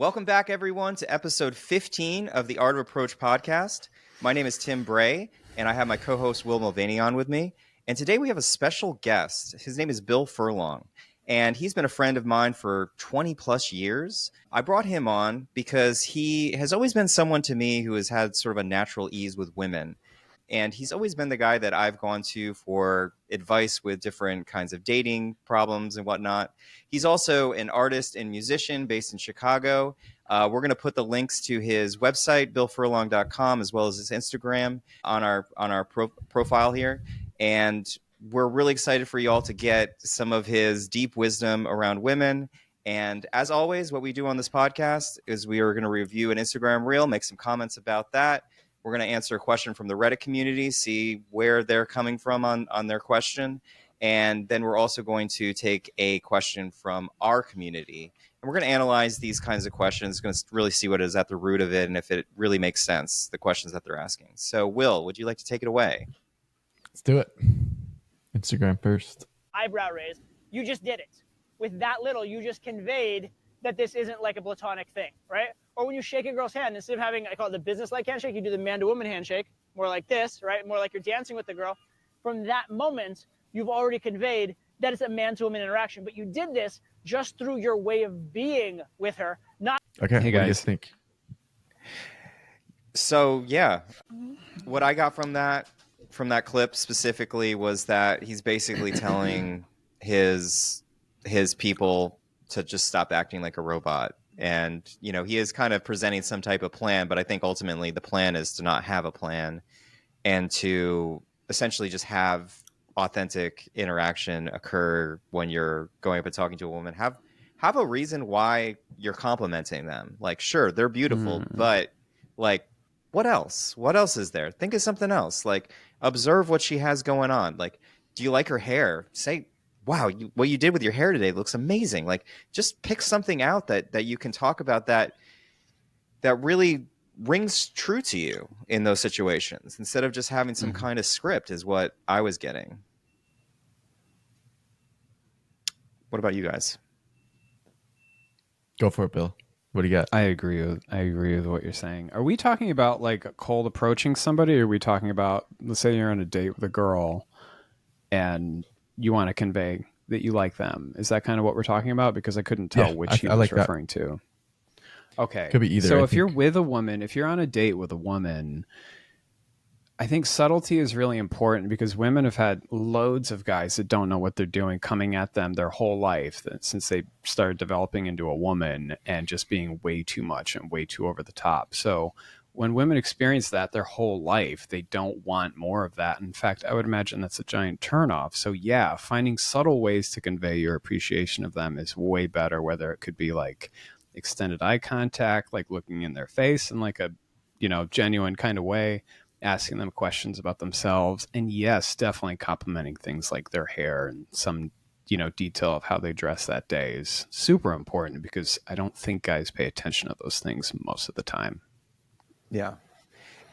Welcome back, everyone, to episode 15 of the Art of Approach podcast. My name is Tim Bray, and I have my co-host Will Mulvaney on with me. And today we have a special guest. His name is Bill Furlong, and he's been a friend of mine for 20 plus years. I brought him on because he has always been someone to me who has had sort of a natural ease with women. And he's always been the guy that I've gone to for advice with different kinds of dating problems and whatnot. He's also an artist and musician based in Chicago. We're going to put the links to his website, billfurlong.com, as well as his Instagram on our profile here. And we're really excited for you all to get some of his deep wisdom around women. And as always, what we do on this podcast is we are going to review an Instagram reel, make some comments about that. We're going to answer a question from the Reddit community, see where they're coming from on their question. And then we're also going to take a question from our community. And we're going to analyze these kinds of questions, going to really see what is at the root of it and if it really makes sense, the questions that they're asking. So, Will, would you like to take it away? Let's do it. Instagram first. Eyebrow raise. You just did it. With that little, you just conveyed that this isn't like a platonic thing, right? Or when you shake a girl's hand, instead of having, I call it the business-like handshake, you do the man-to-woman handshake, more like this, right? More like you're dancing with the girl. From that moment, you've already conveyed that it's a man-to-woman interaction. But you did this just through your way of being with her, not... Okay, hey guys. What do you guys think? So, yeah, what I got from that clip specifically was that he's basically telling his people to just stop acting like a robot. And, you know, he is kind of presenting some type of plan, but I think ultimately the plan is to not have a plan and to essentially just have authentic interaction occur when you're going up and talking to a woman. Have a reason why you're complimenting them. Like, sure, they're beautiful, but like, what else? What else is there? Think of something else. Like, observe what she has going on. Like, do you like her hair? Say, wow, what you did with your hair today looks amazing. Like, just pick something out that you can talk about that really rings true to you in those situations, instead of just having some kind of script, is what I was getting. What about you guys? Go for it, Bill. What do you got? I agree with what you're saying. Are we talking about like cold approaching somebody, or are we talking about, let's say you're on a date with a girl and you want to convey that you like them? Is that kind of what we're talking about? Because I couldn't tell which he was like referring to. Okay. Could be either. So if you're with a woman, if you're on a date with a woman, I think subtlety is really important, because women have had loads of guys that don't know what they're doing coming at them their whole life since they started developing into a woman, and just being way too much and way too over the top. So when women experience that their whole life, they don't want more of that. In fact, I would imagine that's a giant turnoff. So yeah, finding subtle ways to convey your appreciation of them is way better, whether it could be like extended eye contact, like looking in their face in like a, genuine kind of way, asking them questions about themselves. And yes, definitely complimenting things like their hair and some, detail of how they dress that day is super important, because I don't think guys pay attention to those things most of the time. Yeah.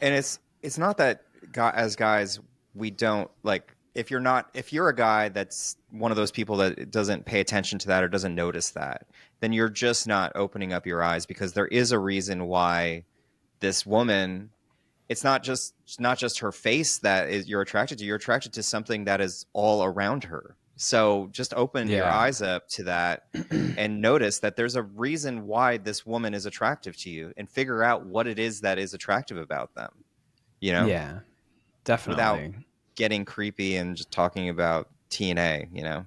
And it's not that as guys, we don't like, if you're a guy that's one of those people that doesn't pay attention to that or doesn't notice that, then you're just not opening up your eyes, because there is a reason why this woman, it's not just her face that you're attracted to. You're attracted to something that is all around her. So just open your eyes up to that and notice that there's a reason why this woman is attractive to you, and figure out what it is that is attractive about them, Yeah, definitely. Without getting creepy and just talking about TNA,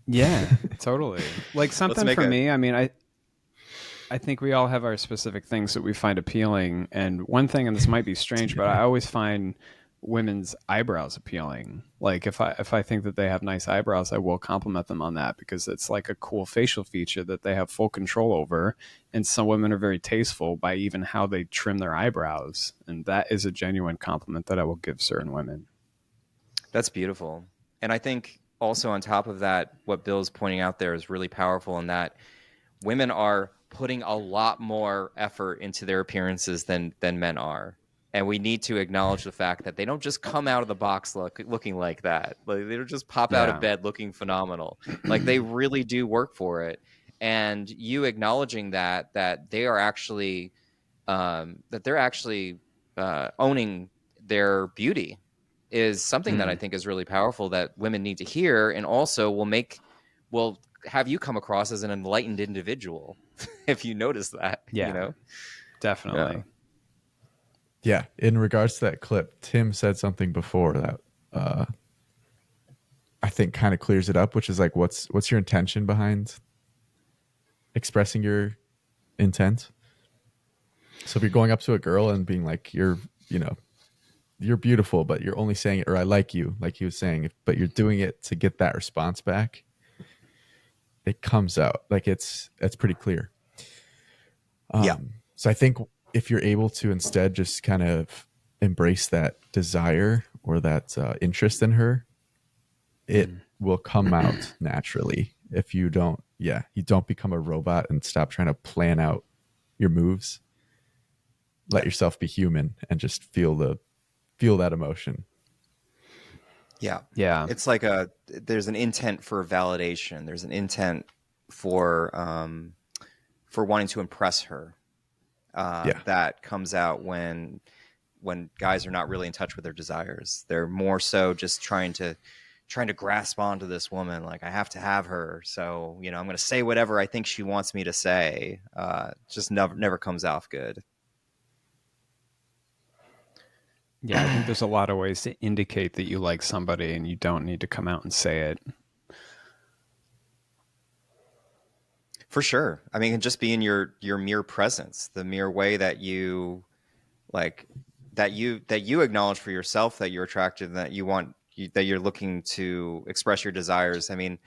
Yeah, totally. Like something for me, I mean, I think we all have our specific things that we find appealing. And one thing, and this might be strange, but I always find women's eyebrows appealing. Like if I think that they have nice eyebrows, I will compliment them on that, because it's like a cool facial feature that they have full control over. And some women are very tasteful by even how they trim their eyebrows. And that is a genuine compliment that I will give certain women. That's beautiful. And I think also on top of that, what Bill's pointing out there is really powerful, in that women are putting a lot more effort into their appearances than men are. And we need to acknowledge the fact that they don't just come out of the box looking like that. Like, they don't just pop out of bed looking phenomenal. Like, they really do work for it. and you acknowledging that they are actually that they're actually owning their beauty is something that I think is really powerful that women need to hear, and also will have you come across as an enlightened individual if you notice that. Yeah, You know, definitely. Yeah. In regards to that clip, Tim said something before that I think kind of clears it up, which is like, what's your intention behind expressing your intent? So if you're going up to a girl and being like, you're beautiful, but you're only saying it, or I like you, like he was saying, but you're doing it to get that response back, it comes out like it's pretty clear. So I think if you're able to instead just kind of embrace that desire or that interest in her, it will come out naturally. If you don't become a robot and stop trying to plan out your moves. Let yourself be human and just feel that emotion. Yeah. Yeah. It's like there's an intent for validation. There's an intent for wanting to impress her. That comes out when guys are not really in touch with their desires. They're more so just trying to grasp onto this woman. Like, I have to have her. So, I'm going to say whatever I think she wants me to say. Just never comes off good. Yeah, I think there's a lot of ways to indicate that you like somebody, and you don't need to come out and say it. For sure. I mean, it can just be in your mere presence, the mere way that you that you acknowledge for yourself that you're attracted and that that you're looking to express your desires. I mean,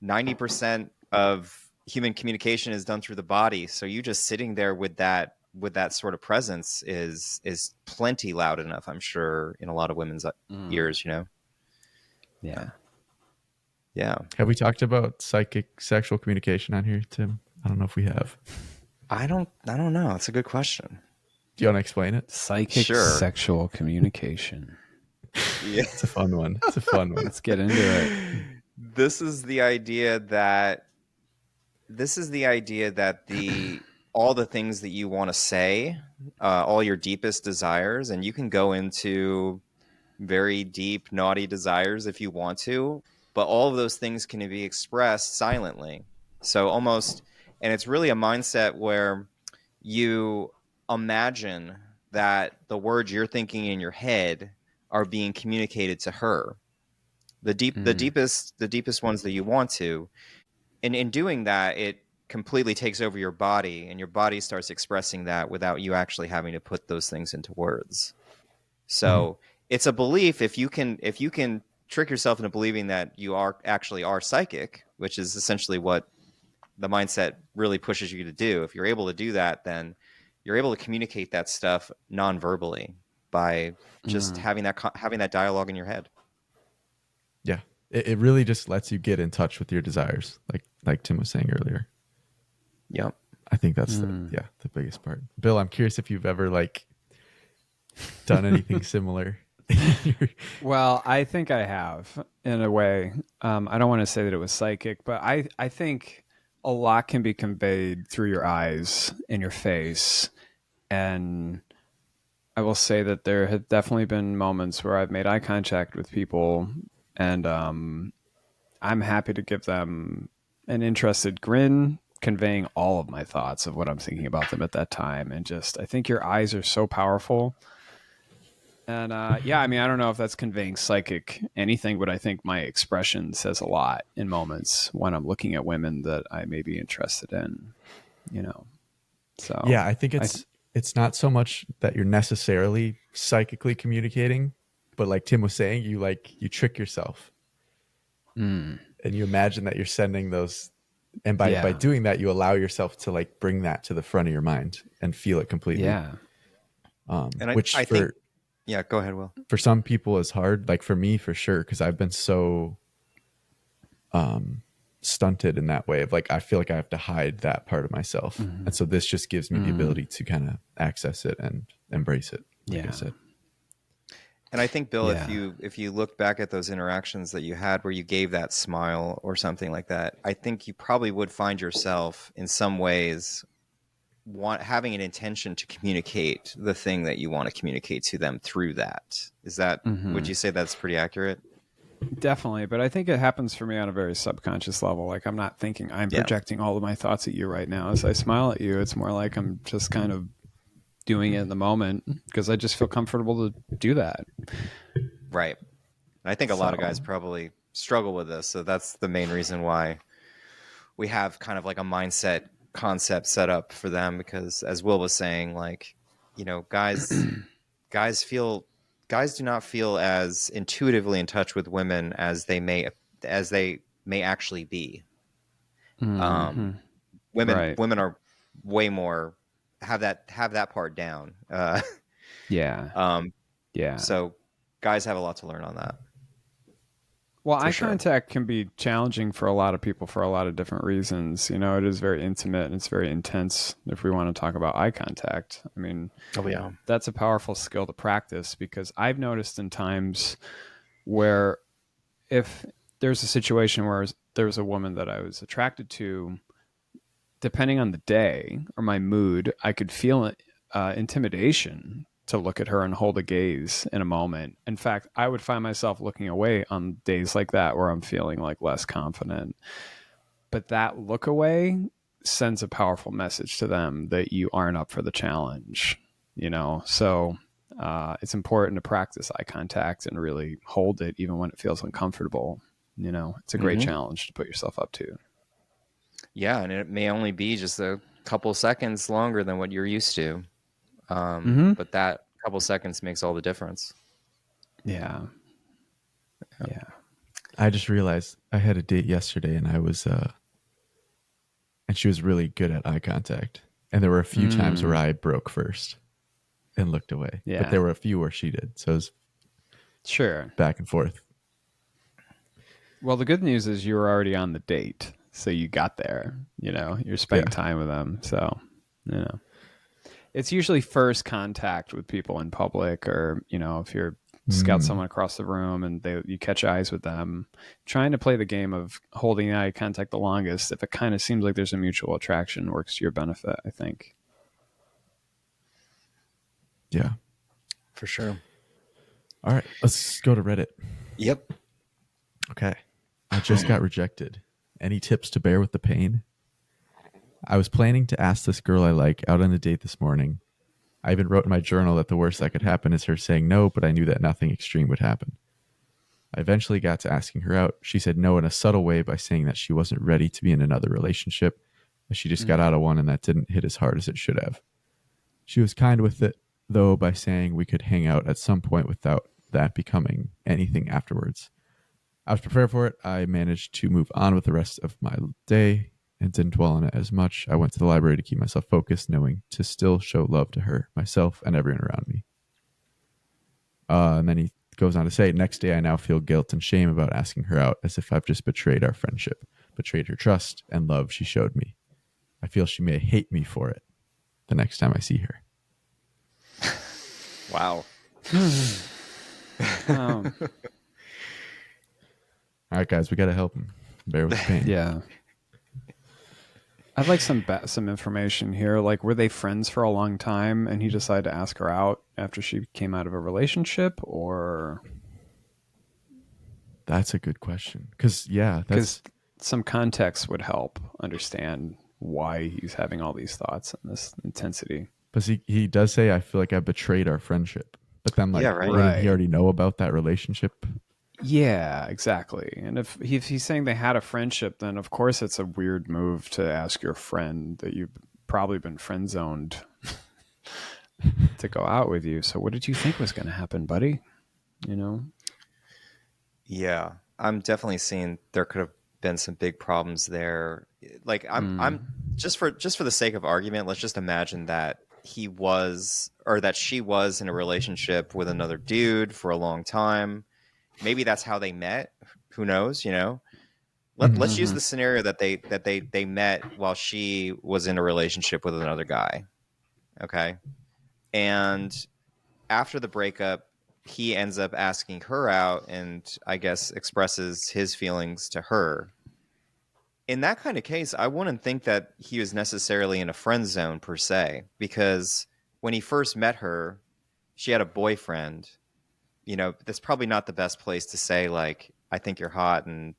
90% of human communication is done through the body. So you just sitting there with that sort of presence is plenty loud enough, I'm sure, in a lot of women's ears, Yeah. Yeah. Have we talked about psychic sexual communication on here, Tim? I don't know if we have. I don't know. It's a good question. Do you want to explain it? Psychic sexual communication. Yeah. It's a fun one. Let's get into it. This is the idea that all the things that you want to say, all your deepest desires, and you can go into very deep, naughty desires if you want to, but all of those things can be expressed silently. So and it's really a mindset where you imagine that the words you're thinking in your head are being communicated to her. The deepest ones that you want to. And in doing that, it completely takes over your body, and your body starts expressing that without you actually having to put those things into words. So it's a belief. If you can trick yourself into believing that you are psychic, which is essentially what the mindset really pushes you to do. If you're able to do that, then you're able to communicate that stuff non-verbally by just having that dialogue in your head. Yeah. It really just lets you get in touch with your desires, like Tim was saying earlier. Yep. I think that's the biggest part. Bill, I'm curious if you've ever done anything similar. Well, I think I have, in a way. I don't want to say that it was psychic, but I think a lot can be conveyed through your eyes and your face. And I will say that there have definitely been moments where I've made eye contact with people, and I'm happy to give them an interested grin, conveying all of my thoughts of what I'm thinking about them at that time. And I think your eyes are so powerful. And I mean, I don't know if that's conveying psychic anything, but I think my expression says a lot in moments when I'm looking at women that I may be interested in, So yeah, I think it's not so much that you're necessarily psychically communicating, but like Tim was saying, you trick yourself and you imagine that you're sending those. And by doing that, you allow yourself to bring that to the front of your mind and feel it completely. Yeah. And I think, go ahead, Will. For some people is hard. Like for me, for sure. Cause I've been so, stunted in that way of I feel like I have to hide that part of myself. And so this just gives me the ability to kind of access it and embrace it. Like I said. And I think, Bill, Yeah. if you look back at those interactions that you had where you gave that smile or something like that, I think you probably would find yourself in some ways having an intention to communicate the thing that you want to communicate to them through that. Is that, would you say that's pretty accurate? Definitely, but I think it happens for me on a very subconscious level. Like, I'm not thinking I'm Yeah. projecting all of my thoughts at you right now. As I smile at you, it's more like I'm just kind of doing it in the moment because I just feel comfortable to do that. Right. And I think a lot of So- guys probably struggle with this. So that's the main reason why we have kind of like a mindset concept set up for them, because as Will was saying, like, you know, guys do not feel as intuitively in touch with women as they may actually be. Mhm. Women Right. women are way more have that part down. Yeah. Yeah. So guys have a lot to learn on that. Well, For eye sure. contact can be challenging for a lot of people for a lot of different reasons. You know, it is very intimate and it's very intense if we want to talk about eye contact. I mean, Oh yeah. that's a powerful skill to practice because I've noticed in times where if there's a situation where there's a woman that I was attracted to, depending on the day or my mood, I could feel intimidation to look at her and hold a gaze in a moment. In fact, I would find myself looking away on days like that where I'm feeling like less confident. But that look away sends a powerful message to them that you aren't up for the challenge, you know? So it's important to practice eye contact and really hold it even when it feels uncomfortable. You know, it's a great challenge to put yourself up to. Yeah, and it may only be just a couple seconds longer than what you're used to. But that couple seconds makes all the difference. Yeah. Yeah. I just realized I had a date yesterday, and I was, and she was really good at eye contact. And there were a few times where I broke first and looked away. Yeah. But there were a few where she did. So it was Sure. back and forth. Well, the good news is you were already on the date. So you got there, you know, you're spending time with them. So, you know, it's usually first contact with people in public, or, you know, if you're scout someone across the room and you catch eyes with them, trying to play the game of holding eye contact the longest. If it kind of seems like there's a mutual attraction, works to your benefit, I think. Yeah. For sure. All right. Let's go to Reddit. Yep. Okay. I just got rejected. Any tips to bear with the pain? I was planning to ask this girl I like out on a date this morning. I even wrote in my journal that the worst that could happen is her saying no, but I knew that nothing extreme would happen. I eventually got to asking her out. She said no in a subtle way by saying that she wasn't ready to be in another relationship, that she just got out of one and that didn't hit as hard as it should have. She was kind with it, though, by saying we could hang out at some point without that becoming anything afterwards. I was prepared for it. I managed to move on with the rest of my day and didn't dwell on it as much. I went to the library to keep myself focused, knowing to still show love to her, myself, and everyone around me. And then he goes on to say, next day I now feel guilt and shame about asking her out, as if I've just betrayed our friendship, betrayed her trust and love she showed me. I feel she may hate me for it the next time I see her. Wow. All right, guys, we got to help him. Bear with the pain. Yeah. I'd like some information here. Like, were they friends for a long time and he decided to ask her out after she came out of a relationship, or? That's a good question. Because, yeah, Because some context would help understand why he's having all these thoughts and this intensity. but he does say, I feel like I betrayed our friendship. But then, like, Yeah, right. wouldn't he already know about that relationship? Yeah, exactly. And if he's saying they had a friendship, then of course it's a weird move to ask your friend that you've probably been friend zoned to go out with you. So what did you think was going to happen, buddy? You know? Yeah, I'm definitely seeing there could have been some big problems there. Like I'm just for the sake of argument, let's just imagine that he was, or that she was, in a relationship with another dude for a long time. Maybe that's how they met. Who knows? You know. Let's use the scenario that they met while she was in a relationship with another guy. Okay, and after the breakup, he ends up asking her out and I guess expresses his feelings to her. In that kind of case, I wouldn't think that he was necessarily in a friend zone per se, because when he first met her, she had a boyfriend. That's probably not the best place to say, like, I think you're hot and,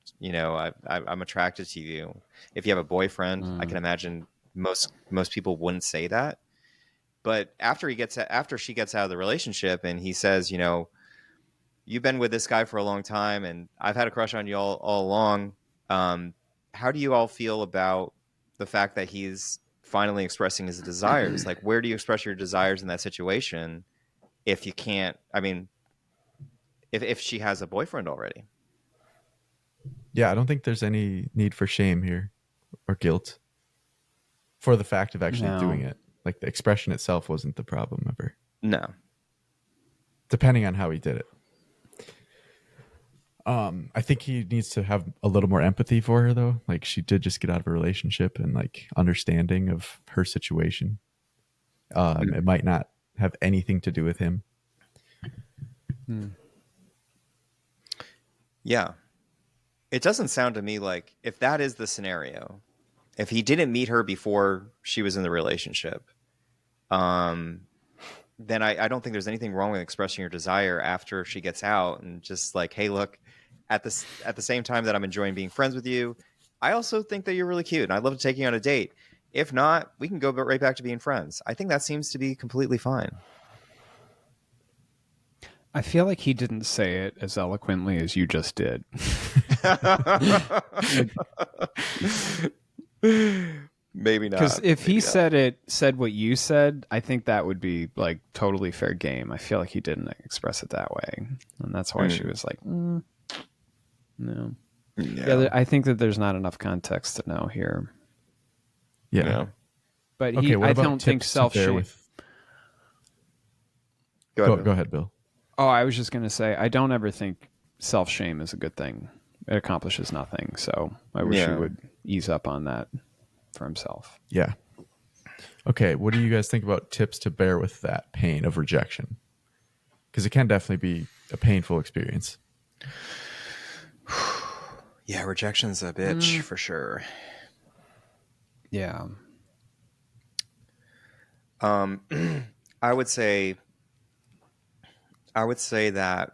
I'm attracted to you. If you have a boyfriend, I can imagine most people wouldn't say that. But after she gets out of the relationship and he says, you've been with this guy for a long time and I've had a crush on you all along. How do you all feel about the fact that he's finally expressing his desires? Like, where do you express your desires in that situation if you can't, if she has a boyfriend already? Yeah, I don't think there's any need for shame here or guilt for the fact of actually doing it. Like, the expression itself wasn't the problem ever. No. Depending on how he did it. I think he needs to have a little more empathy for her, though. Like, she did just get out of a relationship, and like understanding of her situation. It might not have anything to do with him. Yeah. It doesn't sound to me like, if that is the scenario, if he didn't meet her before she was in the relationship, then I don't think there's anything wrong with expressing your desire after she gets out and just like, hey, look, at the same time that I'm enjoying being friends with you, I also think that you're really cute and I'd love to take you on a date. If not, we can go right back to being friends. I think that seems to be completely fine. I feel like he didn't say it as eloquently as you just did. Maybe not. Because if he said what you said, I think that would be like totally fair game. I feel like he didn't express it that way, and that's why she was like, no. Yeah, I think that there's not enough context to know here. Yeah. But Okay, I don't think self-shame. Go ahead, Bill. Oh, I was just going to say, I don't ever think self-shame is a good thing. It accomplishes nothing. So I wish he would ease up on that for himself. Yeah. Okay, what do you guys think about tips to bear with that pain of rejection? Because it can definitely be a painful experience. Yeah, rejection's a bitch for sure. Yeah. I would say that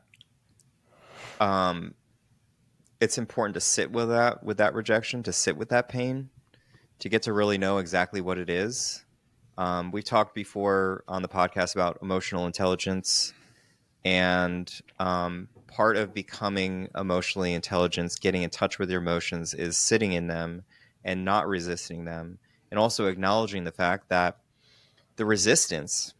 it's important to sit with that rejection, to sit with that pain, to get to really know exactly what it is. We talked before on the podcast about emotional intelligence, and part of becoming emotionally intelligent, getting in touch with your emotions, is sitting in them and not resisting them, and also acknowledging the fact that the resistance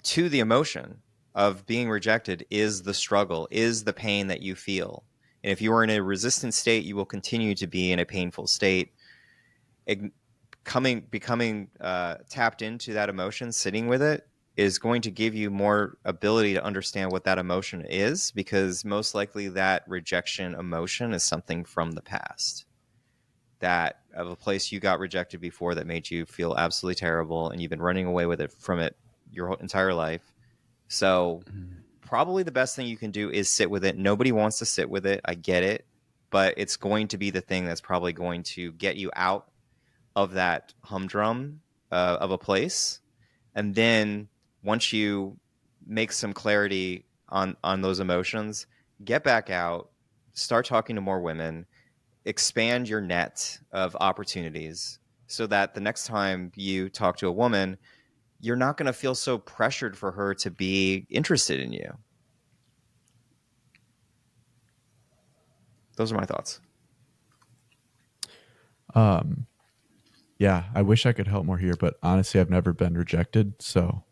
to the emotion of being rejected is the struggle, is the pain that you feel. And if you are in a resistant state, you will continue to be in a painful state. Becoming tapped into that emotion, sitting with it, is going to give you more ability to understand what that emotion is, because most likely that rejection emotion is something from the past, that of a place you got rejected before that made you feel absolutely terrible, and you've been running away from it your whole entire life. So probably the best thing you can do is sit with it. Nobody wants to sit with it. I get it, but it's going to be the thing that's probably going to get you out of that humdrum of a place. And then once you make some clarity on those emotions, get back out, start talking to more women, expand your net of opportunities, so that the next time you talk to a woman, you're not going to feel so pressured for her to be interested in you. Those are my thoughts. Yeah, I wish I could help more here, but honestly, I've never been rejected, so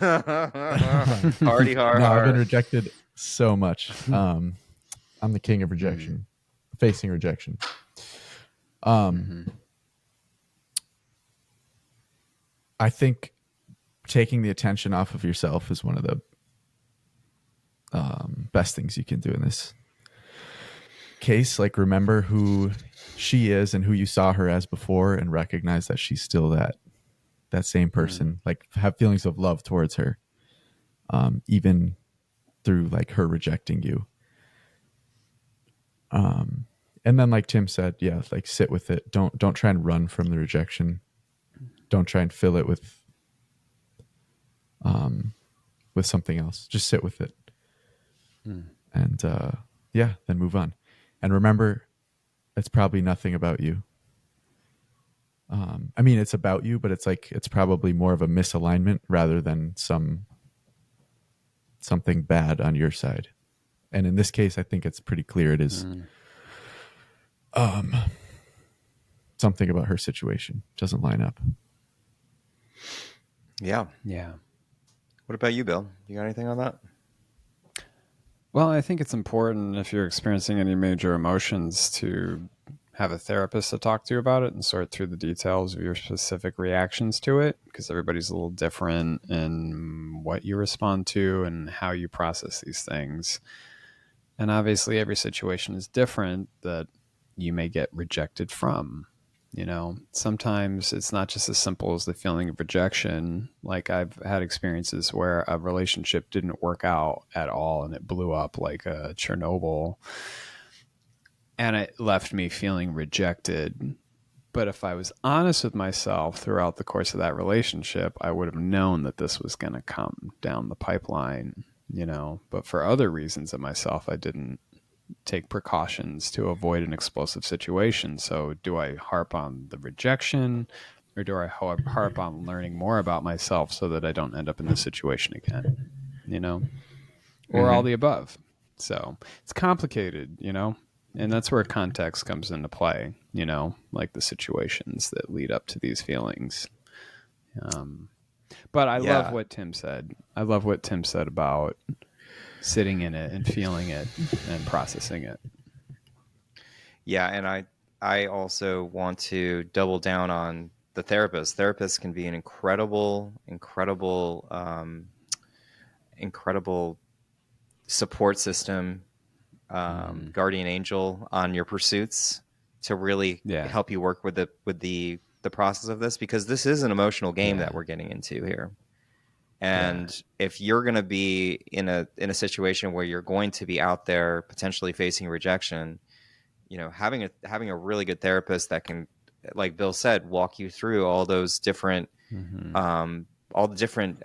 Hardy hard. No, I've been rejected so much. I'm the king of rejection, facing rejection. I think taking the attention off of yourself is one of the best things you can do in this case. Like, remember who she is and who you saw her as before, and recognize that she's still that same person. Like, have feelings of love towards her. even through like her rejecting you. And then like Tim said, yeah, like sit with it. Don't try and run from the rejection. Don't try and fill it with something else. Just sit with it. And yeah, then move on. And remember, it's probably nothing about you. I mean, it's about you, but it's probably more of a misalignment rather than something bad on your side. And in this case, I think it's pretty clear it is something about her situation doesn't line up. Yeah. Yeah. What about you, Bill? You got anything on that? Well, I think it's important if you're experiencing any major emotions to have a therapist to talk to about it and sort through the details of your specific reactions to it, because everybody's a little different in what you respond to and how you process these things. And obviously every situation is different that you may get rejected from. You know, sometimes it's not just as simple as the feeling of rejection. Like I've had experiences where a relationship didn't work out at all and it blew up like a Chernobyl, and it left me feeling rejected. But if I was honest with myself throughout the course of that relationship, I would have known that this was going to come down the pipeline, you know. But for other reasons of myself, I didn't take precautions to avoid an explosive situation. So do I harp on the rejection, or do I harp on learning more about myself so that I don't end up in this situation again, you know, or all the above? So it's complicated, you know, and that's where context comes into play, you know, like the situations that lead up to these feelings. But I love what Tim said. I love what Tim said about sitting in it and feeling it and processing it. Yeah, and I also want to double down on the therapist. Therapists can be an incredible support system, guardian angel on your pursuits to really help you work with the process of this, because this is an emotional game that we're getting into here. And if you're going to be in a situation where you're going to be out there potentially facing rejection, you know, having a really good therapist that can, like Bill said, walk you through all those different, all the different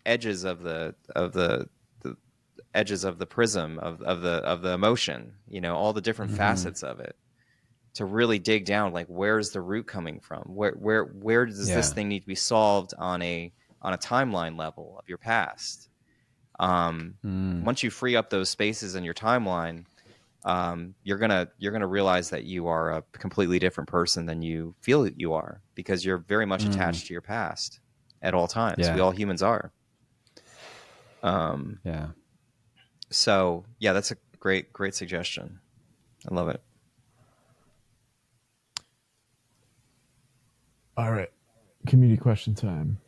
edges of the edges of the prism of the emotion, you know, all the different facets of it, to really dig down, like where's the root coming from? Where does this thing need to be solved on a timeline level of your past? Once you free up those spaces in your timeline, you're gonna realize that you are a completely different person than you feel that you are, because you're very much attached to your past at all times. We all humans are. So yeah, that's a great suggestion. I love it. All right. Community question time.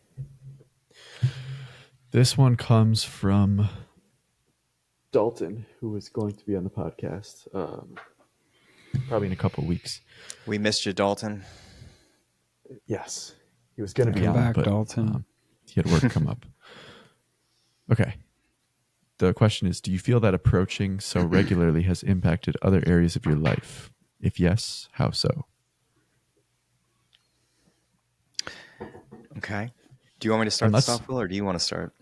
This one comes from Dalton, who is going to be on the podcast probably in a couple of weeks. We missed you, Dalton. Yes. He was going to be Come on, back, but Dalton. he had work come up. Okay. The question is, do you feel that approaching so regularly has impacted other areas of your life? If yes, how so? Okay. Do you want me to start this off, Will, or do you want to start?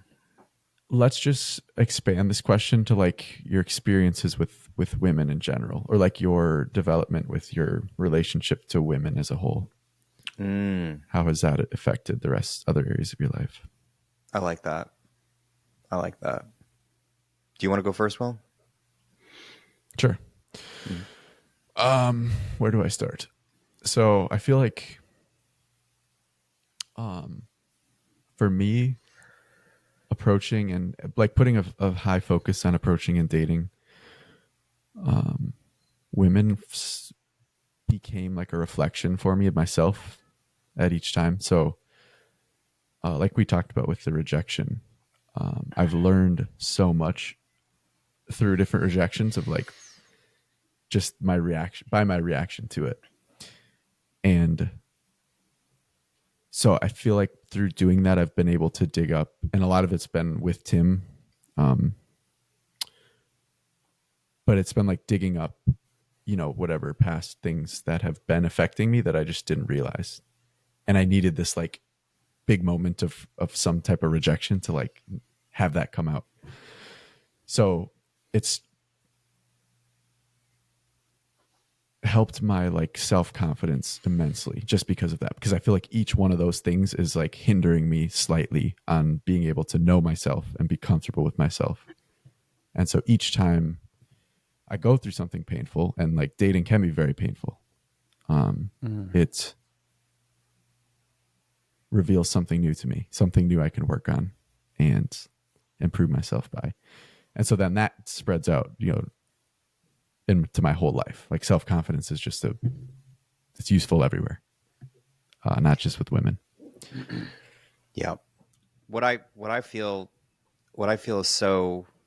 Let's just expand this question to like your experiences with women in general, or like your development with your relationship to women as a whole. How has that affected the other areas of your life? I like that. Do you want to go first, Will? Sure. Where do I start? So I feel like for me, approaching and like putting a high focus on approaching and dating women became like a reflection for me of myself at each time. So like we talked about with the rejection, I've learned so much through different rejections of like just my reaction to it. And So I feel like through doing that, I've been able to dig up, and a lot of it's been with Tim. But it's been like digging up, whatever past things that have been affecting me that I just didn't realize. And I needed this like big moment of some type of rejection to like have that come out. So it's helped my like self-confidence immensely just because of that, because I feel like each one of those things is like hindering me slightly on being able to know myself and be comfortable with myself. And so each time I go through something painful, and like dating can be very painful, it reveals something new to me, something new I can work on and improve myself by. And so then that spreads out, into my whole life. Like self-confidence is just it's useful everywhere, not just with women. Yeah. What I feel is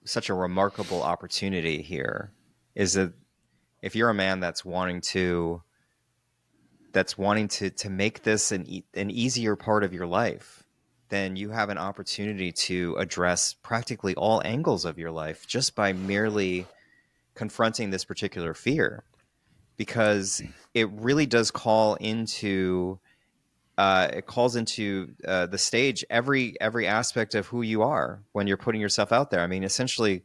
such a remarkable opportunity here is that if you're a man that's wanting to make this an easier part of your life, then you have an opportunity to address practically all angles of your life just by merely confronting this particular fear, because it really does call into the stage every aspect of who you are when you're putting yourself out there. I mean, essentially,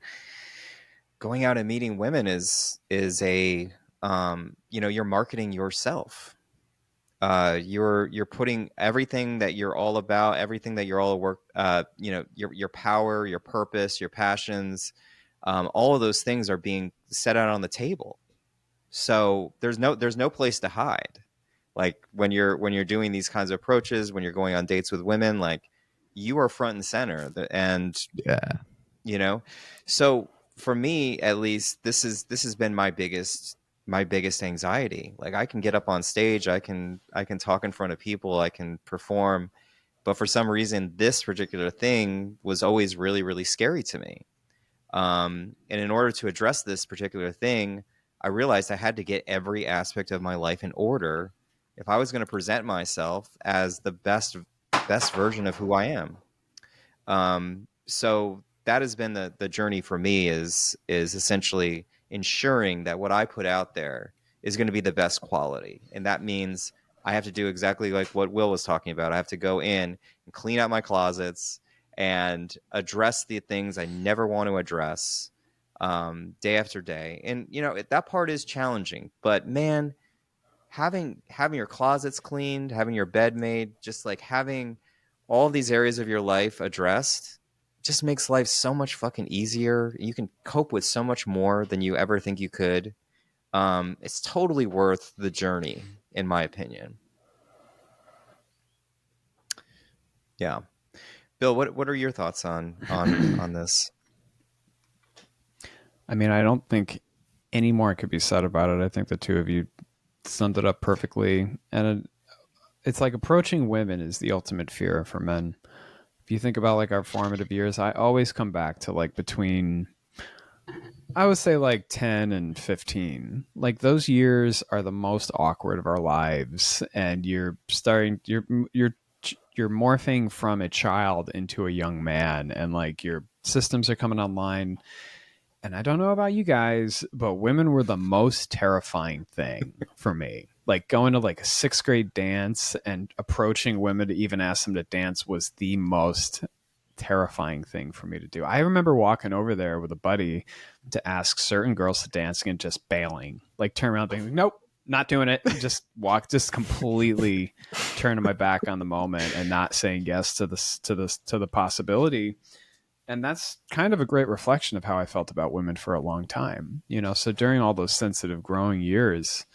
going out and meeting women is a you're marketing yourself. You're putting everything that you're all about, everything that you're all work, your power, your purpose, your passions, all of those things are being set out on the table. So there's no place to hide. Like when you're doing these kinds of approaches, when you're going on dates with women, like you are front and center. And Yeah. So for me, at least, this has been my biggest anxiety. Like I can get up on stage, I can talk in front of people, I can perform, but for some reason, this particular thing was always really, really scary to me. And in order to address this particular thing, I realized I had to get every aspect of my life in order if I was going to present myself as the best version of who I am. So that has been the journey for me, is essentially ensuring that what I put out there is going to be the best quality. And that means I have to do exactly like what Will was talking about. I have to go in and clean out my closets and address the things I never want to address, day after day. And, that part is challenging, but man, having your closets cleaned, having your bed made, just like having all these areas of your life addressed just makes life so much fucking easier. You can cope with so much more than you ever think you could. It's totally worth the journey, in my opinion. Yeah. Bill, what are your thoughts on this? I mean, I don't think any more could be said about it. I think the two of you summed it up perfectly. And it's like approaching women is the ultimate fear for men. If you think about like our formative years, I always come back to like between, I would say like 10 and 15. Like those years are the most awkward of our lives. And you're morphing from a child into a young man, and like your systems are coming online. And I don't know about you guys, but women were the most terrifying thing for me. Like going to like a 6th grade dance and approaching women to even ask them to dance was the most terrifying thing for me to do. I remember walking over there with a buddy to ask certain girls to dance and just bailing, like turn around being like, nope, not doing it. Just completely turning my back on the moment and not saying yes to the possibility. And that's kind of a great reflection of how I felt about women for a long time, so during all those sensitive growing years,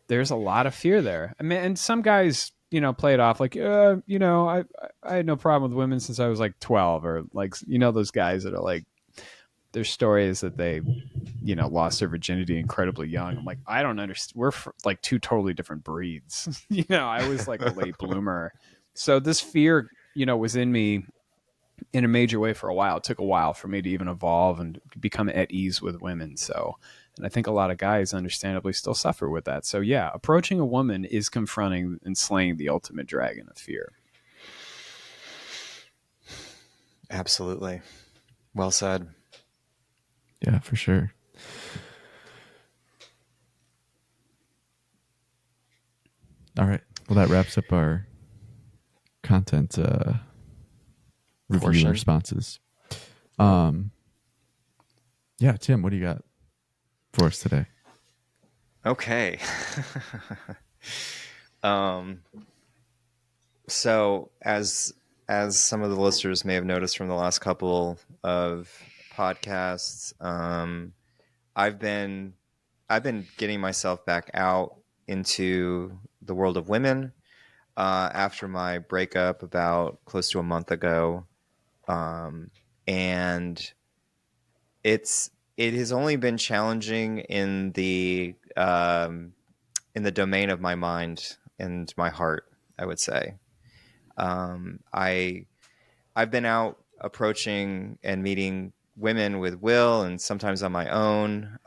there's a lot of fear there. I mean, and some guys, play it off like, I had no problem with women since I was like 12, or like, those guys that are like, their story is that they, lost their virginity incredibly young. I'm like, I don't understand. We're like two totally different breeds. I was like a late bloomer. So this fear, was in me in a major way for a while. It took a while for me to even evolve and become at ease with women. So And I think a lot of guys understandably still suffer with that. So yeah, approaching a woman is confronting and slaying the ultimate dragon of fear. Absolutely. Well said. Yeah, for sure. All right. Well, that wraps up our content review Portion. and responses. Yeah, Tim, what do you got for us today? Okay. So as some of the listeners may have noticed from the last couple of podcasts, I've been getting myself back out into the world of women after my breakup about close to a month ago, and it has only been challenging in the domain of my mind and my heart, I would say. I've been out approaching and meeting women with Will and sometimes on my own.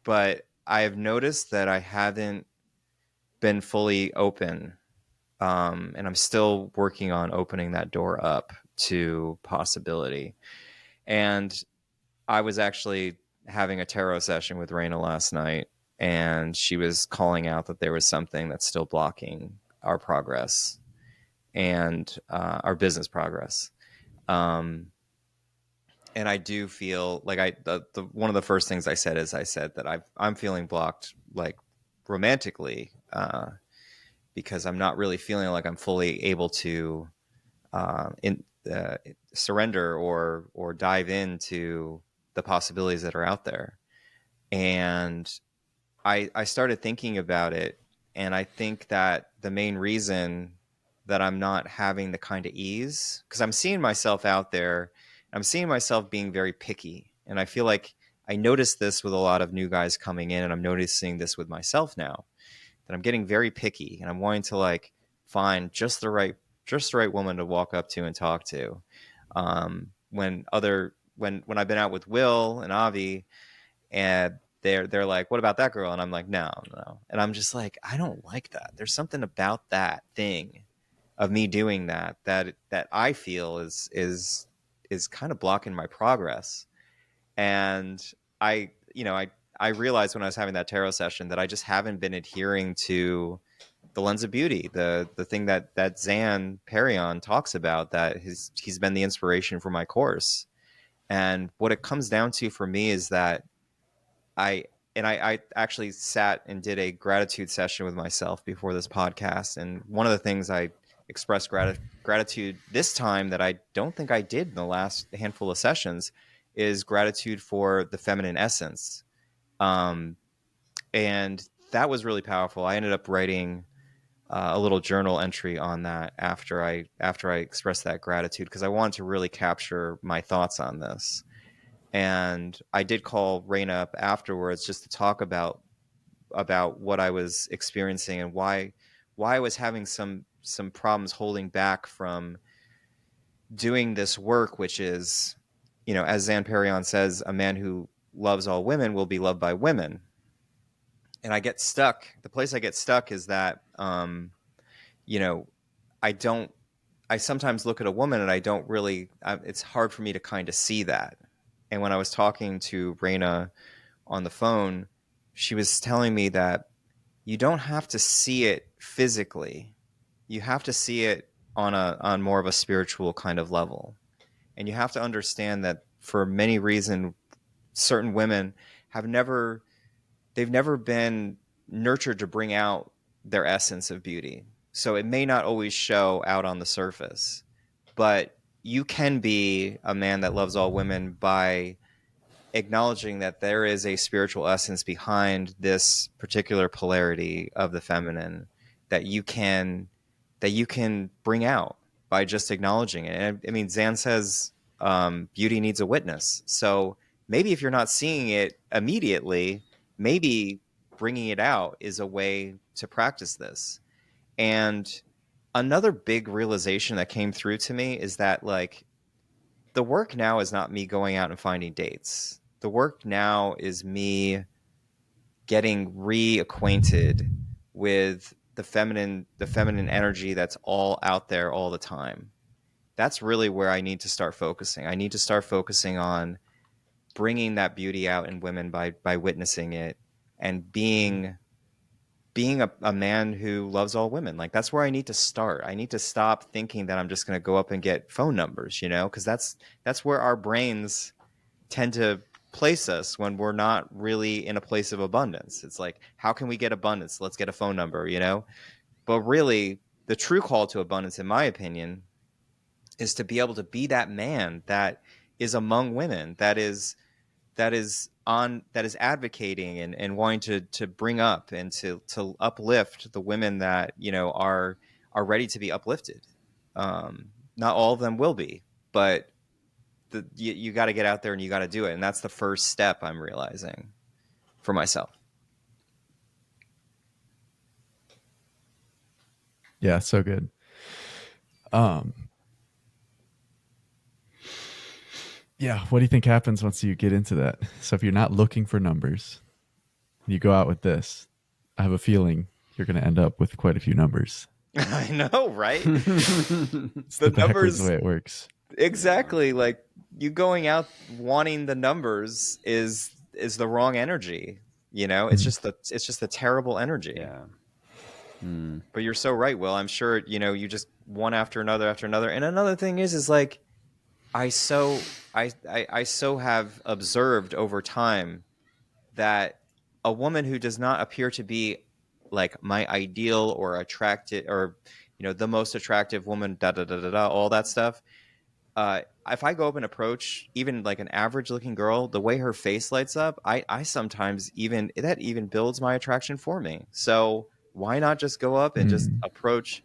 But I have noticed that I haven't been fully open. And I'm still working on opening that door up to possibility. And I was actually having a tarot session with Raina last night, and she was calling out that there was something that's still blocking our progress and our business progress. And I do feel like the one of the first things I said is I said that I'm feeling blocked, like romantically, because I'm not really feeling like I'm fully able to in surrender or dive into the possibilities that are out there. And I started thinking about it, and I think that the main reason that I'm not having the kind of ease, because I'm seeing myself out there, I'm seeing myself being very picky, and I feel like I noticed this with a lot of new guys coming in, and I'm noticing this with myself now, that I'm getting very picky, and I'm wanting to like find just the right woman to walk up to and talk to. When I've been out with Will and Avi, and they're like, what about that girl? And I'm like, no. And I'm just like, I don't like that. There's something about that thing of me doing that I feel is kind of blocking my progress. And I realized when I was having that tarot session that I just haven't been adhering to the lens of beauty, the thing that Zan Perion talks about, that he's been the inspiration for my course. And what it comes down to for me is that I actually sat and did a gratitude session with myself before this podcast. And one of the things I expressed gratitude this time that I don't think I did in the last handful of sessions is gratitude for the feminine essence. And that was really powerful. I ended up writing a little journal entry on that after I expressed that gratitude, because I wanted to really capture my thoughts on this. And I did call Raina up afterwards just to talk about what I was experiencing and why I was having some problems holding back from doing this work, which is, as Zan Perion says, a man who loves all women will be loved by women. And I get stuck. The place I get stuck is that, I don't. I sometimes look at a woman and I don't really. It's hard for me to kind of see that. And when I was talking to Raina on the phone, she was telling me that you don't have to see it physically. You have to see it on more of a spiritual kind of level. And you have to understand that for many reasons, certain women they've never been nurtured to bring out their essence of beauty. So it may not always show out on the surface, but you can be a man that loves all women by acknowledging that there is a spiritual essence behind this particular polarity of the feminine that you can bring out by just acknowledging it. And I mean, Zan says beauty needs a witness. So maybe if you're not seeing it immediately, maybe bringing it out is a way to practice this. And another big realization that came through to me is that, like, the work now is not me going out and finding dates. the work now is me getting reacquainted with the feminine energy that's all out there all the time. That's really where I need to start focusing. I need to start focusing on bringing that beauty out in women by witnessing it and being a man who loves all women. Like, that's where I need to start. I need to stop thinking that I'm just going to go up and get phone numbers, you know, because that's where our brains tend to place us when we're not really in a place of abundance. It's like, how can we get abundance? Let's get a phone number, you know? But really, the true call to abundance, in my opinion, is to be able to be that man that is among women, that is advocating and wanting to bring up and to uplift the women that, you know, are ready to be uplifted. Not all of them will be, but you got to get out there and you got to do it, and that's the first step I'm realizing for myself. Yeah, so good. Yeah, what do you think happens once you get into that? So if you're not looking for numbers, you go out with this, I have a feeling you're going to end up with quite a few numbers. I know, right? It's The the numbers, backwards way it works. exactly. Like, you going out wanting the numbers is the wrong energy. You know, it's just the terrible energy. Yeah. But you're so right, Will. I'm sure, you know, you just one after another after another. And another thing is like, I so have observed over time that a woman who does not appear to be like my ideal or attractive, or, you know, the most attractive woman, da da da da da, all that stuff. If I go up and approach even like an average looking girl, the way her face lights up, I sometimes even builds my attraction for me. So why not just go up and just approach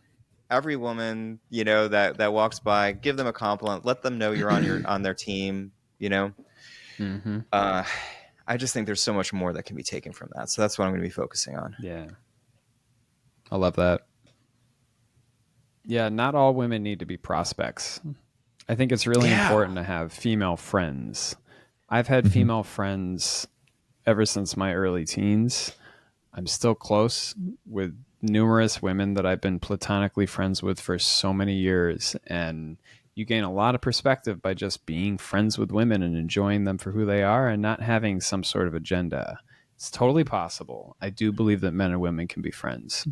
every woman, you know, that walks by, give them a compliment, let them know you're on their team, you know. I just think there's so much more that can be taken from that. So that's what I'm going to be focusing on. Yeah. I love that. Yeah, not all women need to be prospects. I think it's really important to have female friends. I've had female friends ever since my early teens. I'm still close with numerous women that I've been platonically friends with for so many years. And you gain a lot of perspective by just being friends with women and enjoying them for who they are and not having some sort of agenda. It's totally possible. I do believe that men and women can be friends.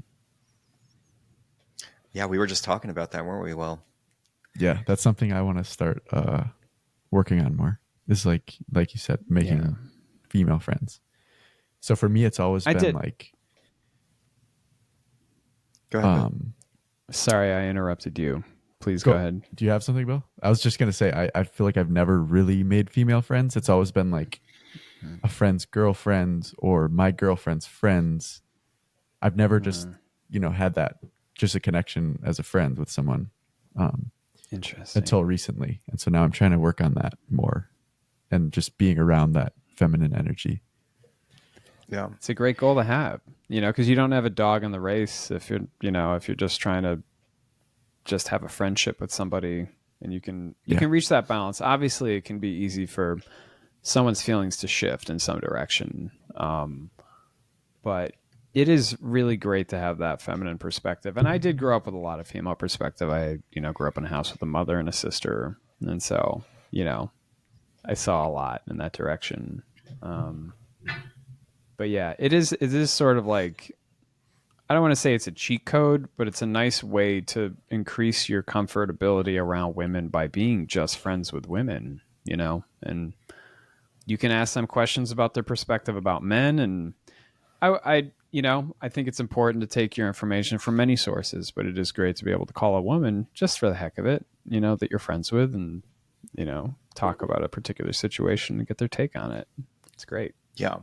Yeah, we were just talking about that, weren't we, Will? Yeah, that's something I want to start working on more. Is like you said, making female friends. So for me, it's always been like. Go ahead. Sorry, I interrupted you. Please go ahead. Do you have something, Bill? I was just gonna say I feel like I've never really made female friends. It's always been like a friend's girlfriend or my girlfriend's friends. I've never just had that just a connection as a friend with someone. Interesting. Until recently. And so now I'm trying to work on that more and just being around that feminine energy. Yeah. It's a great goal to have, you know, because you don't have a dog in the race if you're just trying to just have a friendship with somebody, and you can reach that balance. Obviously, it can be easy for someone's feelings to shift in some direction. But it is really great to have that feminine perspective. And I did grow up with a lot of female perspective. I, grew up in a house with a mother and a sister. And so, I saw a lot in that direction. But yeah, it is sort of like, I don't want to say it's a cheat code, but it's a nice way to increase your comfortability around women by being just friends with women, and you can ask them questions about their perspective about men. And I think it's important to take your information from many sources, but it is great to be able to call a woman just for the heck of it, that you're friends with, and, talk about a particular situation and get their take on it. It's great. Yeah.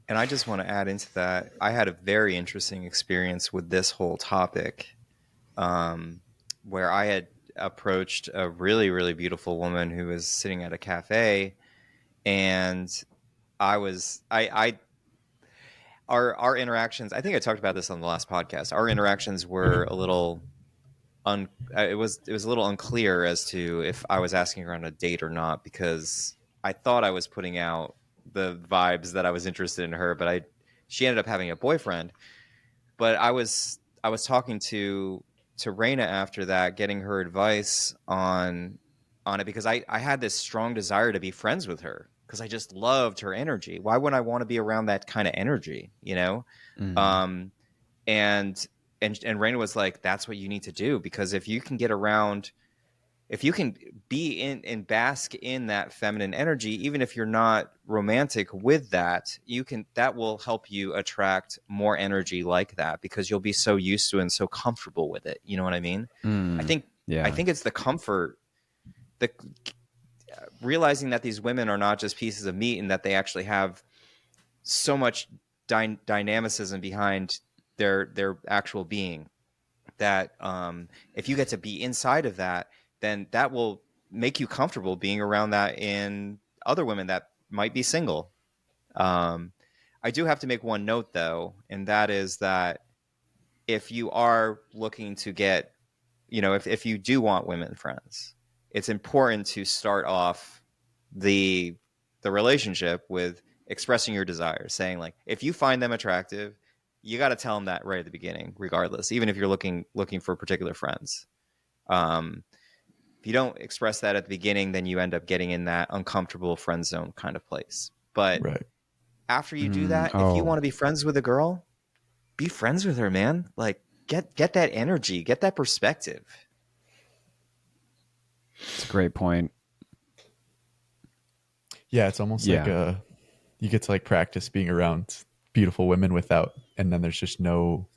And I just want to add into that, I had a very interesting experience with this whole topic, where I had approached a really, really beautiful woman who was sitting at a cafe, and our interactions, I think I talked about this on the last podcast. Our interactions were a little it was a little unclear as to if I was asking her on a date or not, because I thought I was putting out the vibes that I was interested in her, but she ended up having a boyfriend. But I was talking to Raina after that, getting her advice on it, because I had this strong desire to be friends with her because I just loved her energy. Why wouldn't I want to be around that kind of energy, you know? Um, and Raina was like, that's what you need to do, because if you can get around, if you can be in and bask in that feminine energy, even if you're not romantic with that, that will help you attract more energy like that, because you'll be so used to it and so comfortable with it. You know what I mean? I think it's the comfort, the realizing that these women are not just pieces of meat, and that they actually have so much dynamicism behind their actual being, that if you get to be inside of that, then that will make you comfortable being around that in other women that might be single. I do have to make one note, though, and that is that if you are looking to get, if you do want women friends, it's important to start off the relationship with expressing your desires, saying, like, if you find them attractive, you got to tell them that right at the beginning, regardless, even if you're looking for particular friends. If you don't express that at the beginning, then you end up getting in that uncomfortable friend zone kind of place. But after you do that, if you want to be friends with a girl, be friends with her, man. Like, get that energy, get that perspective. It's a great point. Yeah, it's almost like you get to like practice being around beautiful women and then there's just no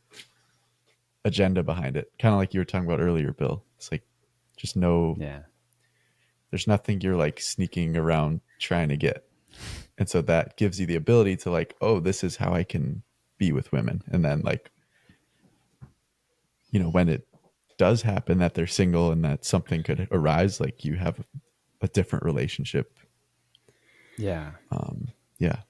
agenda behind it. Kind of like you were talking about earlier, Bill. It's like just there's nothing you're like sneaking around trying to get. And so that gives you the ability to like, oh, this is how I can be with women. And then like, when it does happen that they're single and that something could arise, like you have a different relationship. Yeah. Yeah.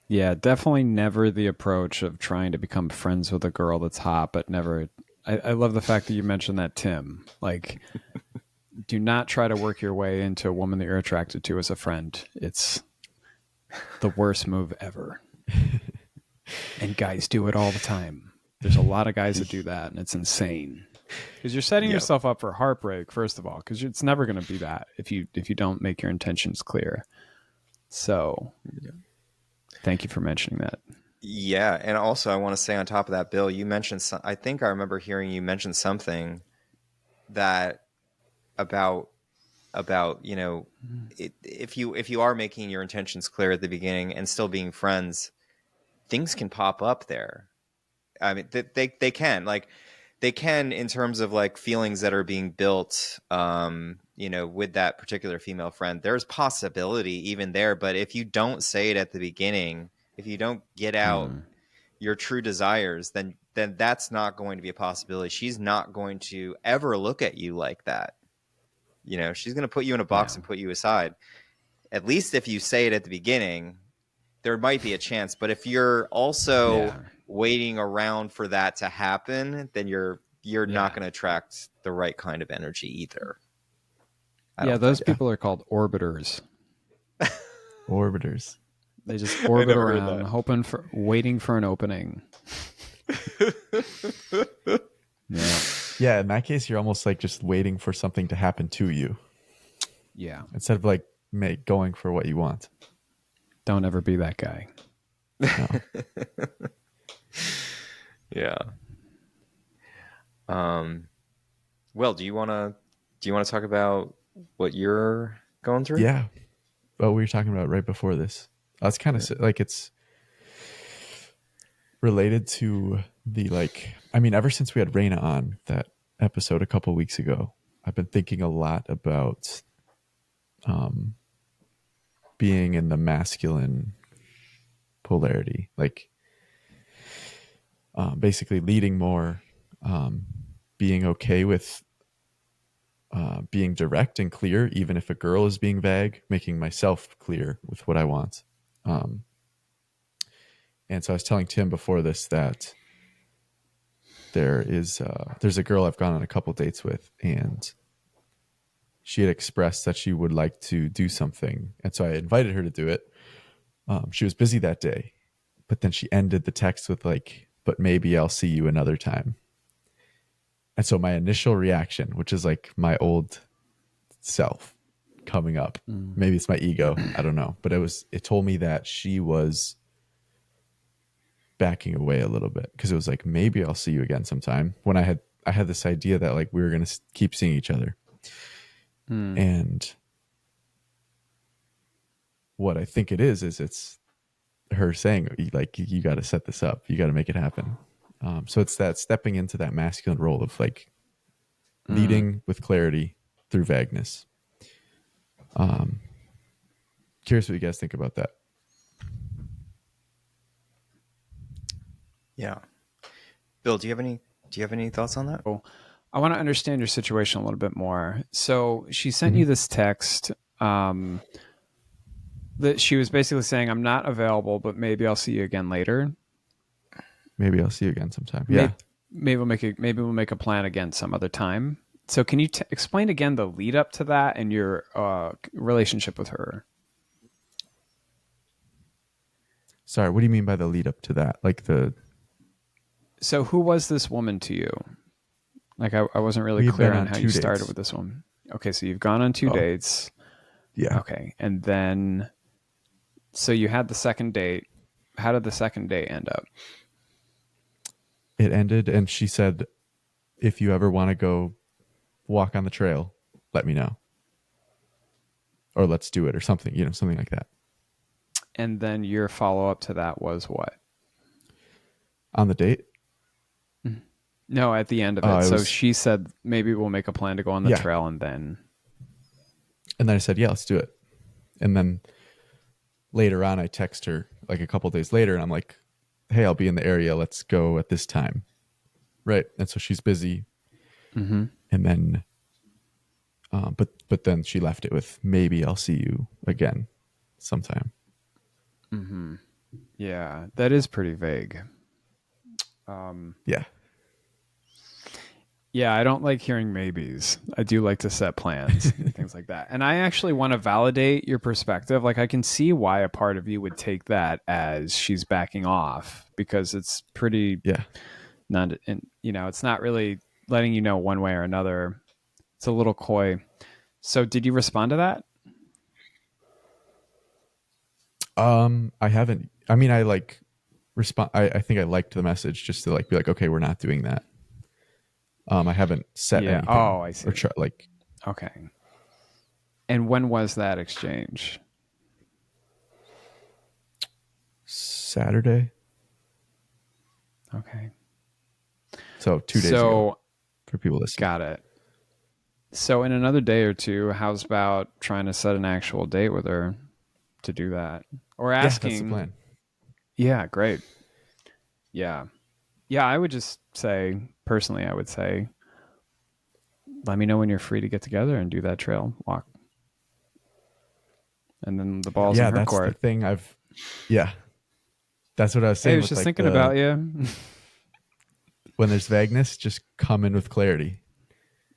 Yeah, definitely never the approach of trying to become friends with a girl that's hot, but never. I love the fact that you mentioned that, Tim. Like, do not try to work your way into a woman that you're attracted to as a friend. It's the worst move ever. And guys do it all the time. There's a lot of guys that do that, and it's insane. Because you're setting yourself up for heartbreak, first of all, because it's never going to be that if you don't make your intentions clear. So, thank you for mentioning that. Yeah, and also I want to say on top of that, Bill, you mentioned I think I remember hearing you mention something that about if you are making your intentions clear at the beginning and still being friends, things can pop up there. I mean, they can, like, they can, in terms of like feelings that are being built, with that particular female friend. There's possibility even there, but if you don't say it at the beginning, if you don't get out your true desires, then that's not going to be a possibility. She's not going to ever look at you like that. She's going to put you in a box and put you aside. At least if you say it at the beginning, there might be a chance. But if you're also waiting around for that to happen, then you're not going to attract the right kind of energy either. Those people are called orbiters. Orbiters. They just orbit around, waiting for an opening. Yeah, in that case, you're almost like just waiting for something to happen to you. Yeah. Instead of like going for what you want. Don't ever be that guy. No. Yeah. Well, do you want to talk about what you're going through? Yeah. What we were talking about right before this. That's kind of like it's related to the ever since we had Raina on that episode a couple weeks ago, I've been thinking a lot about being in the masculine polarity, like basically leading more, being okay with being direct and clear, even if a girl is being vague, making myself clear with what I want. And so I was telling Tim before this that there's a girl I've gone on a couple dates with, and she had expressed that she would like to do something. And so I invited her to do it. She was busy that day, but then she ended the text with like, but maybe I'll see you another time. And so my initial reaction, which is like my old self coming up, maybe it's my ego, I don't know, but it told me that she was backing away a little bit, because it was like, maybe I'll see you again sometime, when I had this idea that like we were going to keep seeing each other. And what I think it is it's her saying like, you got to set this up, you got to make it happen. So it's that stepping into that masculine role of like leading with clarity through vagueness. Curious what you guys think about that. Yeah. Bill, do you have any thoughts on that? I want to understand your situation a little bit more. So she sent you this text that she was basically saying, I'm not available, but maybe I'll see you again later. Maybe I'll see you again sometime. Yeah. Maybe we'll make a plan again some other time. So can you explain again the lead up to that and your relationship with her? Sorry, what do you mean by the lead up to that? Like So who was this woman to you? Like I wasn't really clear on how you started with this woman. Okay, so you've gone on 2 dates. Yeah. Okay, and then so you had the second date. How did the second date end up? It ended, and she said, if you ever want to go walk on the trail, let me know. Or let's do it, or something, something like that. And then your follow-up to that was what? On the date? No, at the end of it. So she said, maybe we'll make a plan to go on the trail, and then... And then I said, yeah, let's do it. And then later on, I text her like a couple days later, and I'm like, hey, I'll be in the area. Let's go at this time. Right. And so she's busy. And then, but then she left it with, maybe I'll see you again sometime. Yeah, that is pretty vague. Yeah. Yeah, I don't like hearing maybes. I do like to set plans and things like that. And I actually want to validate your perspective. Like, I can see why a part of you would take that as she's backing off, because it's pretty, it's not really letting you know one way or another. It's a little coy. So did you respond to that? I haven't. I mean, I like respond. I think I liked the message just to like be like, okay, we're not doing that. I haven't set anything. Oh, I see. Or okay. And when was that exchange? Saturday. Okay. So 2 days ago for people listening. Got it. So in another day or two, how's about trying to set an actual date with her to do that? Or asking. Yeah, that's the plan. Yeah, great. Yeah. Yeah, I would just say, personally, I would say, let me know when you're free to get together and do that trail walk. And then the ball's in her court. Yeah, that's the thing that's what I was saying. Hey, I was just thinking about you. When there's vagueness, just come in with clarity.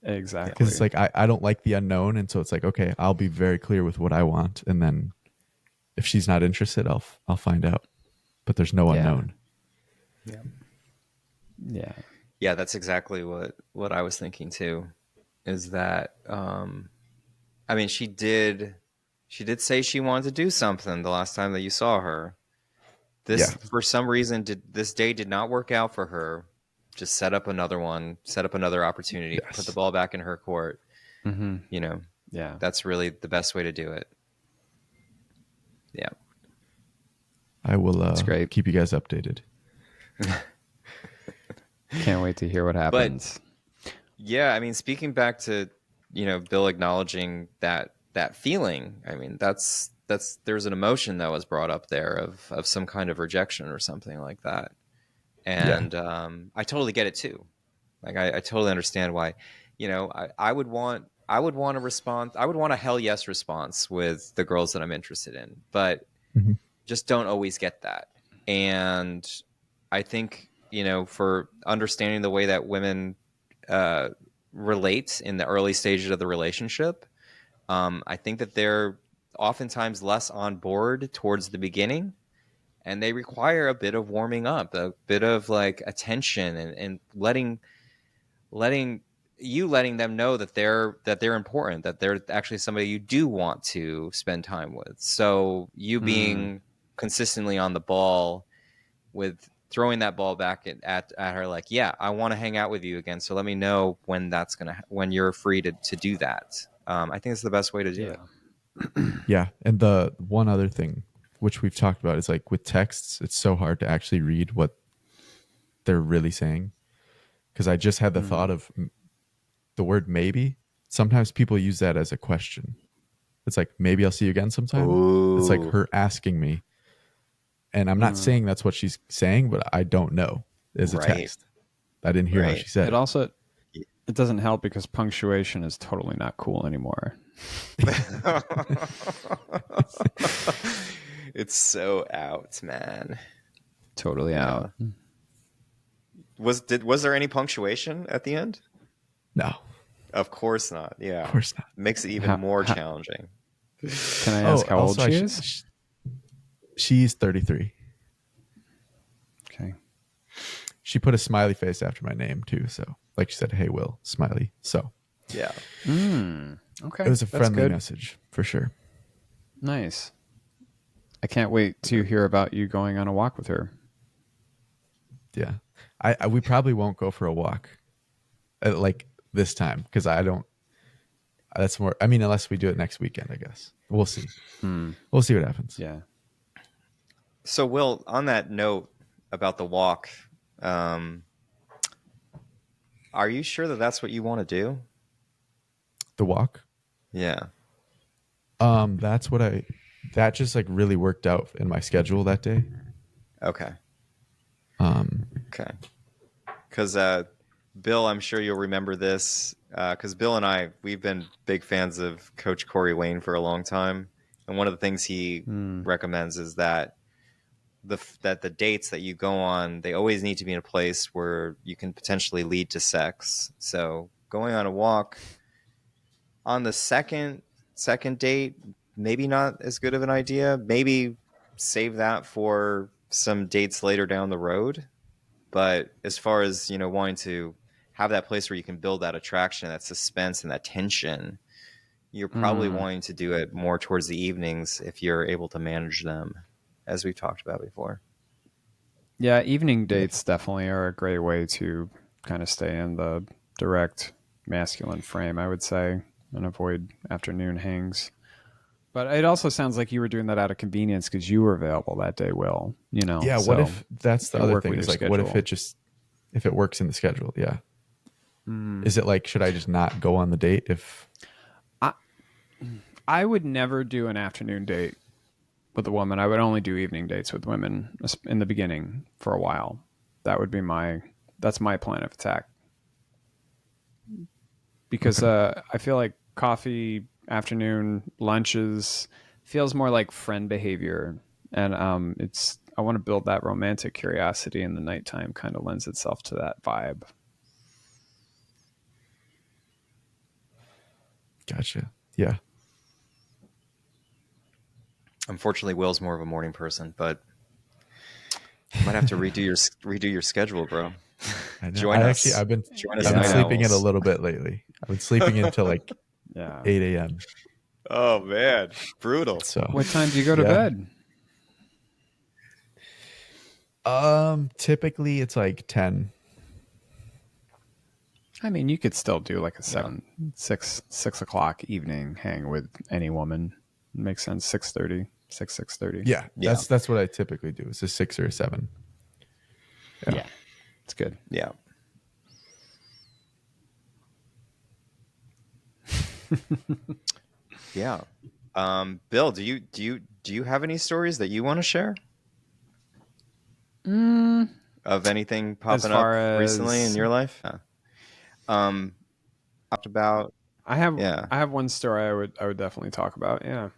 Exactly. Because it's like, I don't like the unknown. And so it's like, okay, I'll be very clear with what I want. And then if she's not interested, I'll find out. But there's no unknown. Yeah. Yeah. Yeah, that's exactly what I was thinking too. Is that I mean, she did say she wanted to do something the last time that you saw her. For some reason, this day did not work out for her. Just set up another one, set up another opportunity, put the ball back in her court. Yeah, that's really the best way to do it. Yeah, I will keep you guys updated. Can't wait to hear what happens. But, yeah, I mean, speaking back to Bill acknowledging that feeling. I mean, that's there's an emotion that was brought up there of some kind of rejection or something like that. And I totally get it too. Like I totally understand why, I would want a response. I would want a hell yes response with the girls that I'm interested in, but just don't always get that. And I think, for understanding the way that women relate in the early stages of the relationship, I think that they're oftentimes less on board towards the beginning, and they require a bit of warming up, a bit of like attention, and letting them know that they're important, that they're actually somebody you do want to spend time with. So you being consistently on the ball with throwing that ball back at her, like, yeah, I want to hang out with you again. So let me know when when you're free to do that. I think it's the best way to do it. Yeah. And the one other thing, which we've talked about, is like with texts, it's so hard to actually read what they're really saying. Because I just had the thought of the word maybe. Sometimes people use that as a question. It's like, maybe I'll see you again sometime. Ooh. It's like her asking me. And I'm not saying that's what she's saying, but I don't know. As a text. I didn't hear how she said it. It doesn't help because punctuation is totally not cool anymore. It's so out, man. Totally out. Was there any punctuation at the end? No. Of course not. Yeah. Of course not. Makes it even more challenging. Can I ask how old she is? She's 33. Okay. She put a smiley face after my name too. So like she said, hey, Will, smiley. So yeah. Okay. It was a friendly message for sure. Nice. I can't wait to hear about you going on a walk with her. Yeah. We probably won't go for a walk like this time because that's more, I mean, unless we do it next weekend, I guess. We'll see. We'll see what happens. Yeah. So, Will, on that note about the walk, are you sure that that's what you want to do? The walk? Yeah. That just like really worked out in my schedule that day. Okay. Okay. Because Bill, I'm sure you'll remember this, because Bill and I, we've been big fans of Coach Corey Wayne for a long time. And one of the things he recommends is that the dates that you go on, they always need to be in a place where you can potentially lead to sex. So going on a walk on the second date, maybe not as good of an idea. Maybe save that for some dates later down the road. But as far as, wanting to have that place where you can build that attraction, that suspense, and that tension, you're probably wanting to do it more towards the evenings if you're able to manage them, as we've talked about before. Yeah, evening dates definitely are a great way to kind of stay in the direct masculine frame, I would say, and avoid afternoon hangs. But it also sounds like you were doing that out of convenience because you were available that day, Will. Yeah. So what if that's the other thing? Is like, schedule. what if it works in the schedule? Yeah. Is it like, should I just not go on the date if? I would never do an afternoon date with a woman. I would only do evening dates with women in the beginning for a while. That would be that's my plan of attack. Because I feel like coffee, afternoon lunches feels more like friend behavior, and I want to build that romantic curiosity in the nighttime. Kind of lends itself to that vibe. Gotcha. Yeah. Unfortunately, Will's more of a morning person, but you might have to redo your schedule, bro. I know. Join us. I've been Night sleeping in owls. a little bit lately. I've been sleeping until like 8 a.m. Oh man, brutal. So What time do you go to bed? Typically it's like 10. I mean, you could still do like a 6 o'clock evening hang with any woman. It makes sense. 6:30. Yeah. That's what I typically do. It's a 6 or a 7. Yeah. It's good. Yeah. Yeah. Bill, do you have any stories that you want to share? Of anything popping up recently in your life? Talked about. I have one story I would definitely talk about. Yeah.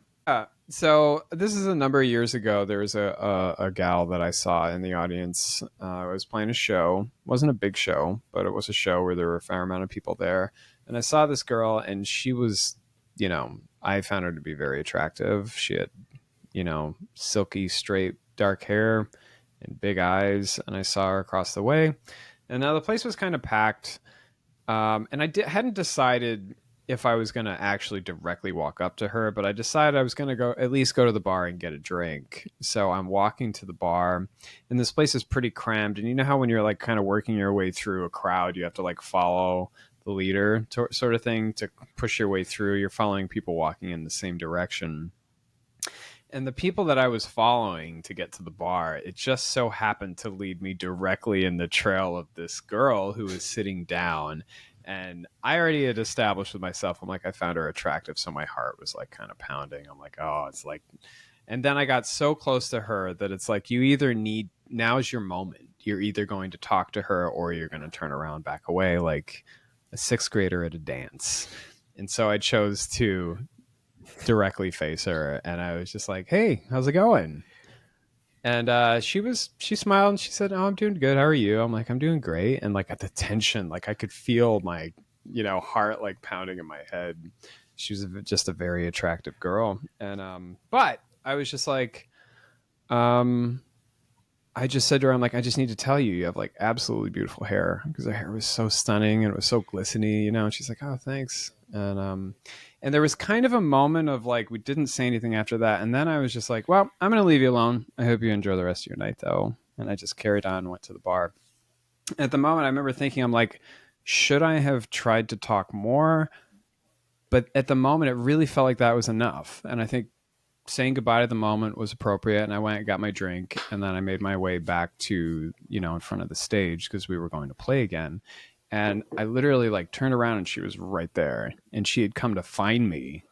So this is a number of years ago. There was a gal that I saw in the audience. I was playing a show. It wasn't a big show, but it was a show where there were a fair amount of people there. And I saw this girl, and she was you know, I found her to be very attractive. She had, you know, silky, straight, dark hair and big eyes. And I saw her across the way. And now the place was kind of packed. And hadn't decided if I was going to actually directly walk up to her, but I decided I was going to at least go to the bar and get a drink. So I'm walking to the bar, and this place is pretty crammed. And you know how when you're like kind of working your way through a crowd, you have to like follow the leader sort of thing to push your way through. You're following people walking in the same direction. And the people that I was following to get to the bar, it just so happened to lead me directly in the trail of this girl who was sitting down. And I already had established with myself, I'm like, I found her attractive. So my heart was like kind of pounding. I'm like, oh, it's like, and then I got so close to her that it's like, you either need, now's your moment. You're either going to talk to her or you're going to turn around, back away like a sixth grader at a dance. And so I chose to directly face her, and I was just like, hey, how's it going? And she smiled and she said, oh, I'm doing good, how are you? I'm like, I'm doing great. And like at the tension, like I could feel my, you know, heart like pounding in my head. She was just a very attractive girl. And but I was just like, I just said to her, I'm like, I just need to tell you, you have like absolutely beautiful hair, because her hair was so stunning and it was so glistening, you know. And she's like, oh, thanks. And there was kind of a moment of like, we didn't say anything after that. And then I was just like, well, I'm going to leave you alone. I hope you enjoy the rest of your night though. And I just carried on and went to the bar. At the moment, I remember thinking, I'm like, should I have tried to talk more? But at the moment, it really felt like that was enough. And I think saying goodbye to the moment was appropriate. And I went and got my drink, and then I made my way back to, you know, in front of the stage because we were going to play again. And I literally like turned around and she was right there, and she had come to find me,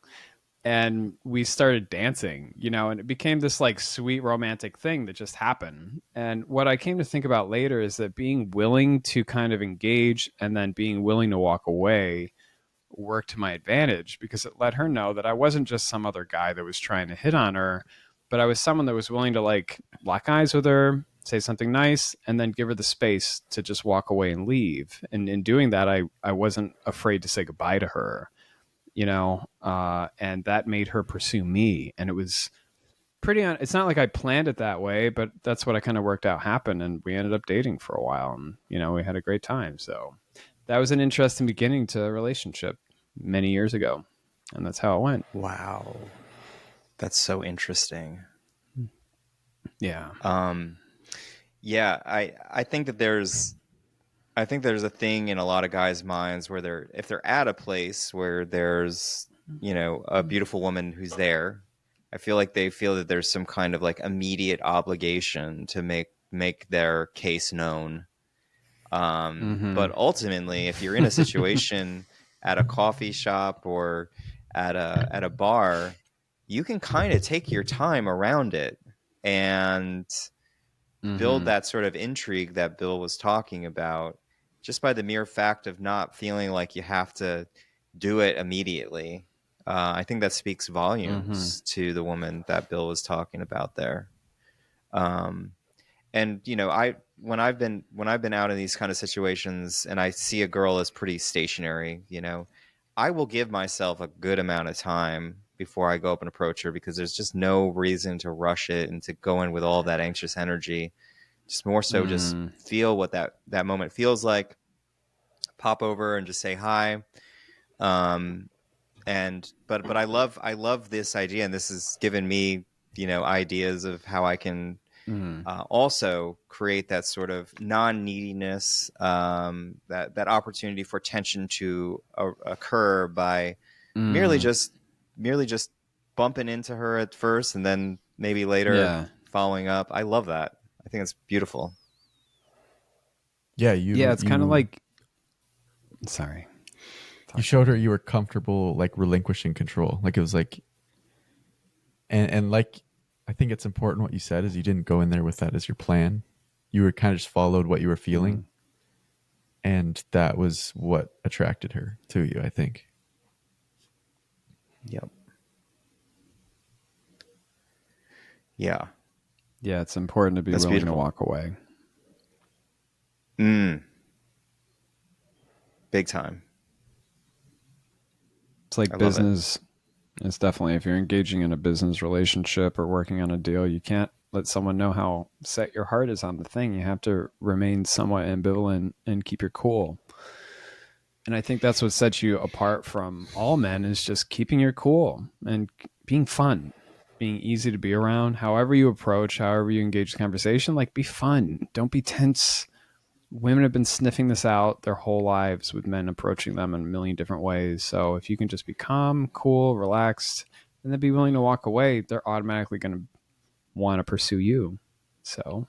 and we started dancing, you know, and it became this like sweet romantic thing that just happened. And what I came to think about later is that being willing to kind of engage and then being willing to walk away worked to my advantage, because it let her know that I wasn't just some other guy that was trying to hit on her, but I was someone that was willing to like lock eyes with her, say something nice, and then give her the space to just walk away and leave. And in doing that, I wasn't afraid to say goodbye to her, you know, and that made her pursue me. And it was it's not like I planned it that way, but that's what I kind of worked out happened. And we ended up dating for a while, and, you know, we had a great time. So that was an interesting beginning to a relationship many years ago. And that's how it went. Wow. That's so interesting. Yeah. Yeah, I think that there's a thing in a lot of guys' minds where if they're at a place where there's, you know, a beautiful woman who's there, I feel like they feel that there's some kind of like immediate obligation to make their case known. But ultimately, if you're in a situation at a coffee shop or at a bar, you can kind of take your time around it and build that sort of intrigue that Bill was talking about, just by the mere fact of not feeling like you have to do it immediately. I think that speaks volumes to the woman that Bill was talking about there. And you know, when I've been out in these kind of situations and I see a girl as pretty stationary, you know, I will give myself a good amount of time before I go up and approach her, because there's just no reason to rush it and to go in with all that anxious energy. Just more so just feel what that moment feels like, pop over and just say hi. And but I love this idea, and this has given me, you know, ideas of how I can also create that sort of non-neediness, that opportunity for tension to occur by merely just bumping into her at first, and then maybe later following up. I love that. I think it's beautiful. Yeah, it's kind of like, sorry. You showed her you were comfortable like relinquishing control. Like it was like, and like, I think it's important what you said is you didn't go in there with that as your plan. You were kind of just followed what you were feeling. And that was what attracted her to you, I think. Yep. Yeah. Yeah, it's important to be willing to walk away. Big time. It's like business. It's definitely, if you're engaging in a business relationship or working on a deal, you can't let someone know how set your heart is on the thing. You have to remain somewhat ambivalent and keep your cool. And I think that's what sets you apart from all men, is just keeping your cool and being fun, being easy to be around. However you approach, however you engage the conversation, like, be fun. Don't be tense. Women have been sniffing this out their whole lives with men approaching them in a million different ways. So if you can just be calm, cool, relaxed, and then be willing to walk away, they're automatically going to want to pursue you. So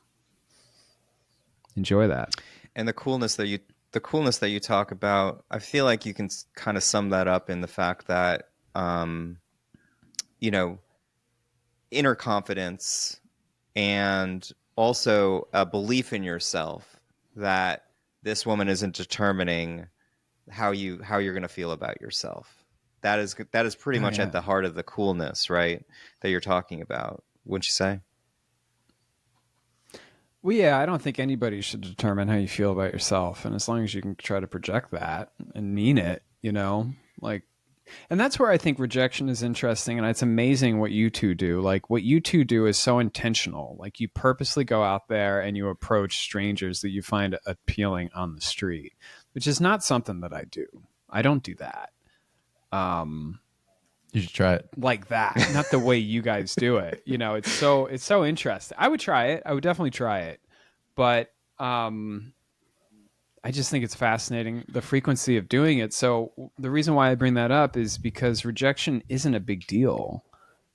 enjoy that. And the coolness that you talk about, I feel like you can kind of sum that up in the fact that, you know, inner confidence and also a belief in yourself that this woman isn't determining how you're going to feel about yourself. That is pretty much at the heart of the coolness, right? That you're talking about, wouldn't you say? Well, yeah, I don't think anybody should determine how you feel about yourself. And as long as you can try to project that and mean it, like, and that's where I think rejection is interesting. And it's amazing what you two do. Like, what you two do is so intentional. Like, you purposely go out there and you approach strangers that you find appealing on the street, which is not something that I do. I don't do that. You should try it like that, not the way you guys do it. It's so interesting. I would try it. I would definitely try it. But I just think it's fascinating, the frequency of doing it. So the reason why I bring that up is because rejection isn't a big deal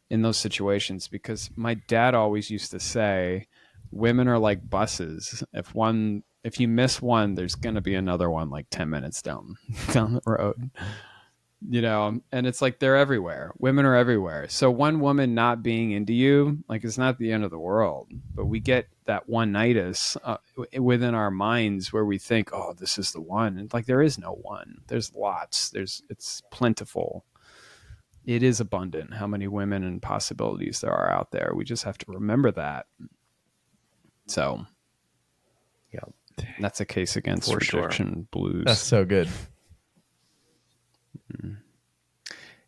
in those situations, because my dad always used to say women are like buses. If you miss one, there's going to be another one like 10 minutes down the road. And it's like, they're everywhere. Women are everywhere. So one woman not being into you, like, it's not the end of the world. But we get that one-nightus within our minds where we think, oh, this is the one. And like, there is no one. There's lots. It's plentiful. It is abundant how many women and possibilities there are out there. We just have to remember that. So, yeah, that's a case against For rejection blues. That's so good.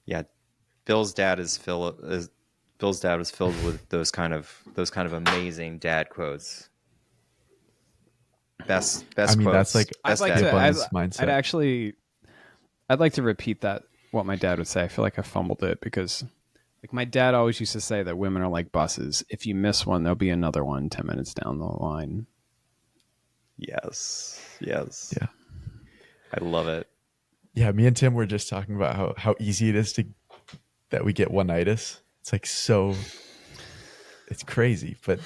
Yeah, Bill's dad is filled with those kind of amazing dad quotes. Best I mean, quotes. that's like I'd like the to. abundance mindset. I'd like to repeat that, what my dad would say. I feel like I fumbled it because, like, my dad always used to say that women are like buses. If you miss one, there'll be another one 10 minutes down the line. Yes. Yeah. I love it. Yeah, me and Tim were just talking about how easy it is that we get one-nightus. It's like it's crazy, but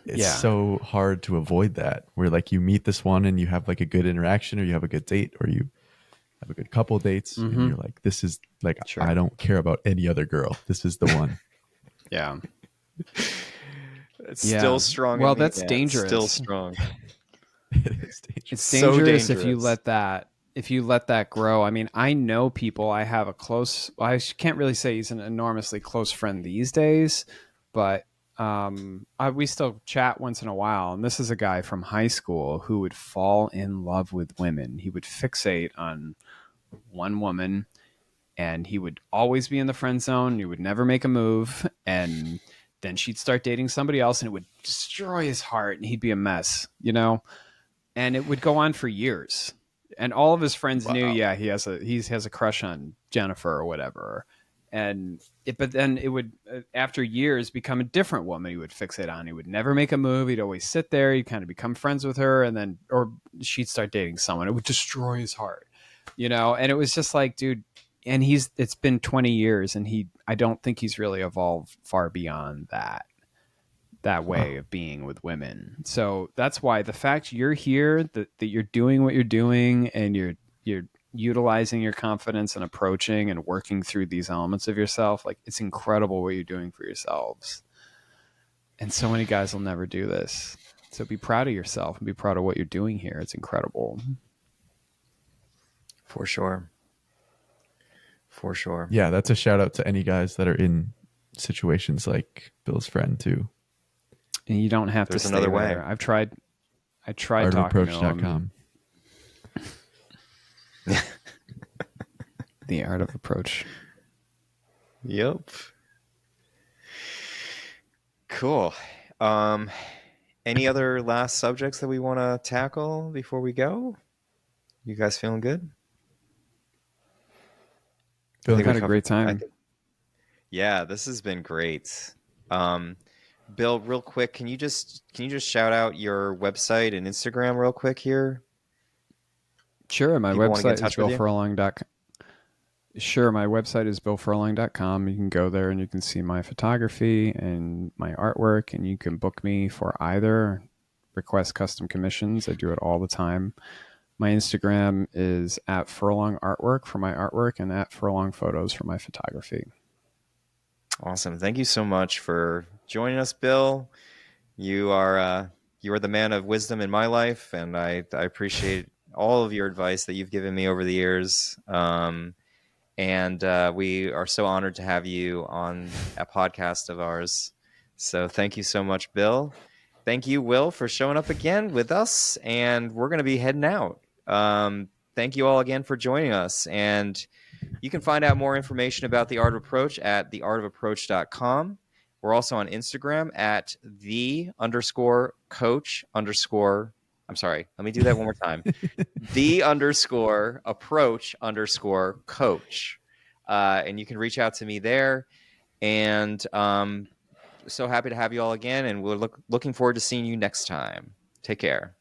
it's so hard to avoid that. Where like you meet this one and you have like a good interaction, or you have a good date, or you have a good couple dates, and you're like, this is like, sure, I don't care about any other girl. This is the one. Yeah. It's still strong. Well, that's dangerous. It's still strong. It is dangerous. It's dangerous, if you let that grow. I mean, I know people. I have I can't really say he's an enormously close friend these days, but we still chat once in a while. And this is a guy from high school who would fall in love with women. He would fixate on one woman, and he would always be in the friend zone. He would never make a move. And then she'd start dating somebody else, and it would destroy his heart, and he'd be a mess, and it would go on for years. And all of his friends knew, he has a crush on Jennifer or whatever. But then it would, after years, become a different woman he would fixate on. He would never make a move. He'd always sit there. He'd kind of become friends with her, or she'd start dating someone. It would destroy his heart, and it was just like, dude, and it's been 20 years, and I don't think he's really evolved far beyond that way of being with women. So that's why the fact you're here, that you're doing what you're doing, and you're utilizing your confidence and approaching and working through these elements of yourself, like, it's incredible what you're doing for yourselves. And so many guys will never do this. So be proud of yourself and be proud of what you're doing here. It's incredible. For sure. Yeah, that's a shout out to any guys that are in situations like Bill's friend too. And you don't have There's to stay another there. way. I tried talking to him. The Art of Approach. Yep. Cool. Any other last subjects that we want to tackle before we go? You guys feeling good? I think Feeling we Had a good. covered. great time. Yeah, this has been great. Um, Bill, real quick, can you just shout out your website and Instagram real quick here? Sure, my People want to get in website is touch with you. billfurlong.com. Sure, my website is billfurlong.com. You can go there and you can see my photography and my artwork, and you can book me for either. Request custom commissions. I do it all the time. My Instagram is at Furlong Artwork for my artwork and at Furlong Photos for my photography. Awesome. Thank you so much for joining us, Bill. You are the man of wisdom in my life, and I appreciate all of your advice that you've given me over the years. And we are so honored to have you on a podcast of ours. So thank you so much, Bill. Thank you, Will, for showing up again with us. And we're going to be heading out. Thank you all again for joining us. And you can find out more information about The Art of Approach at theartofapproach.com. We're also on Instagram at I'm sorry, let me do that one more time. The_approach_coach. And you can reach out to me there. And so happy to have you all again. And we're looking forward to seeing you next time. Take care.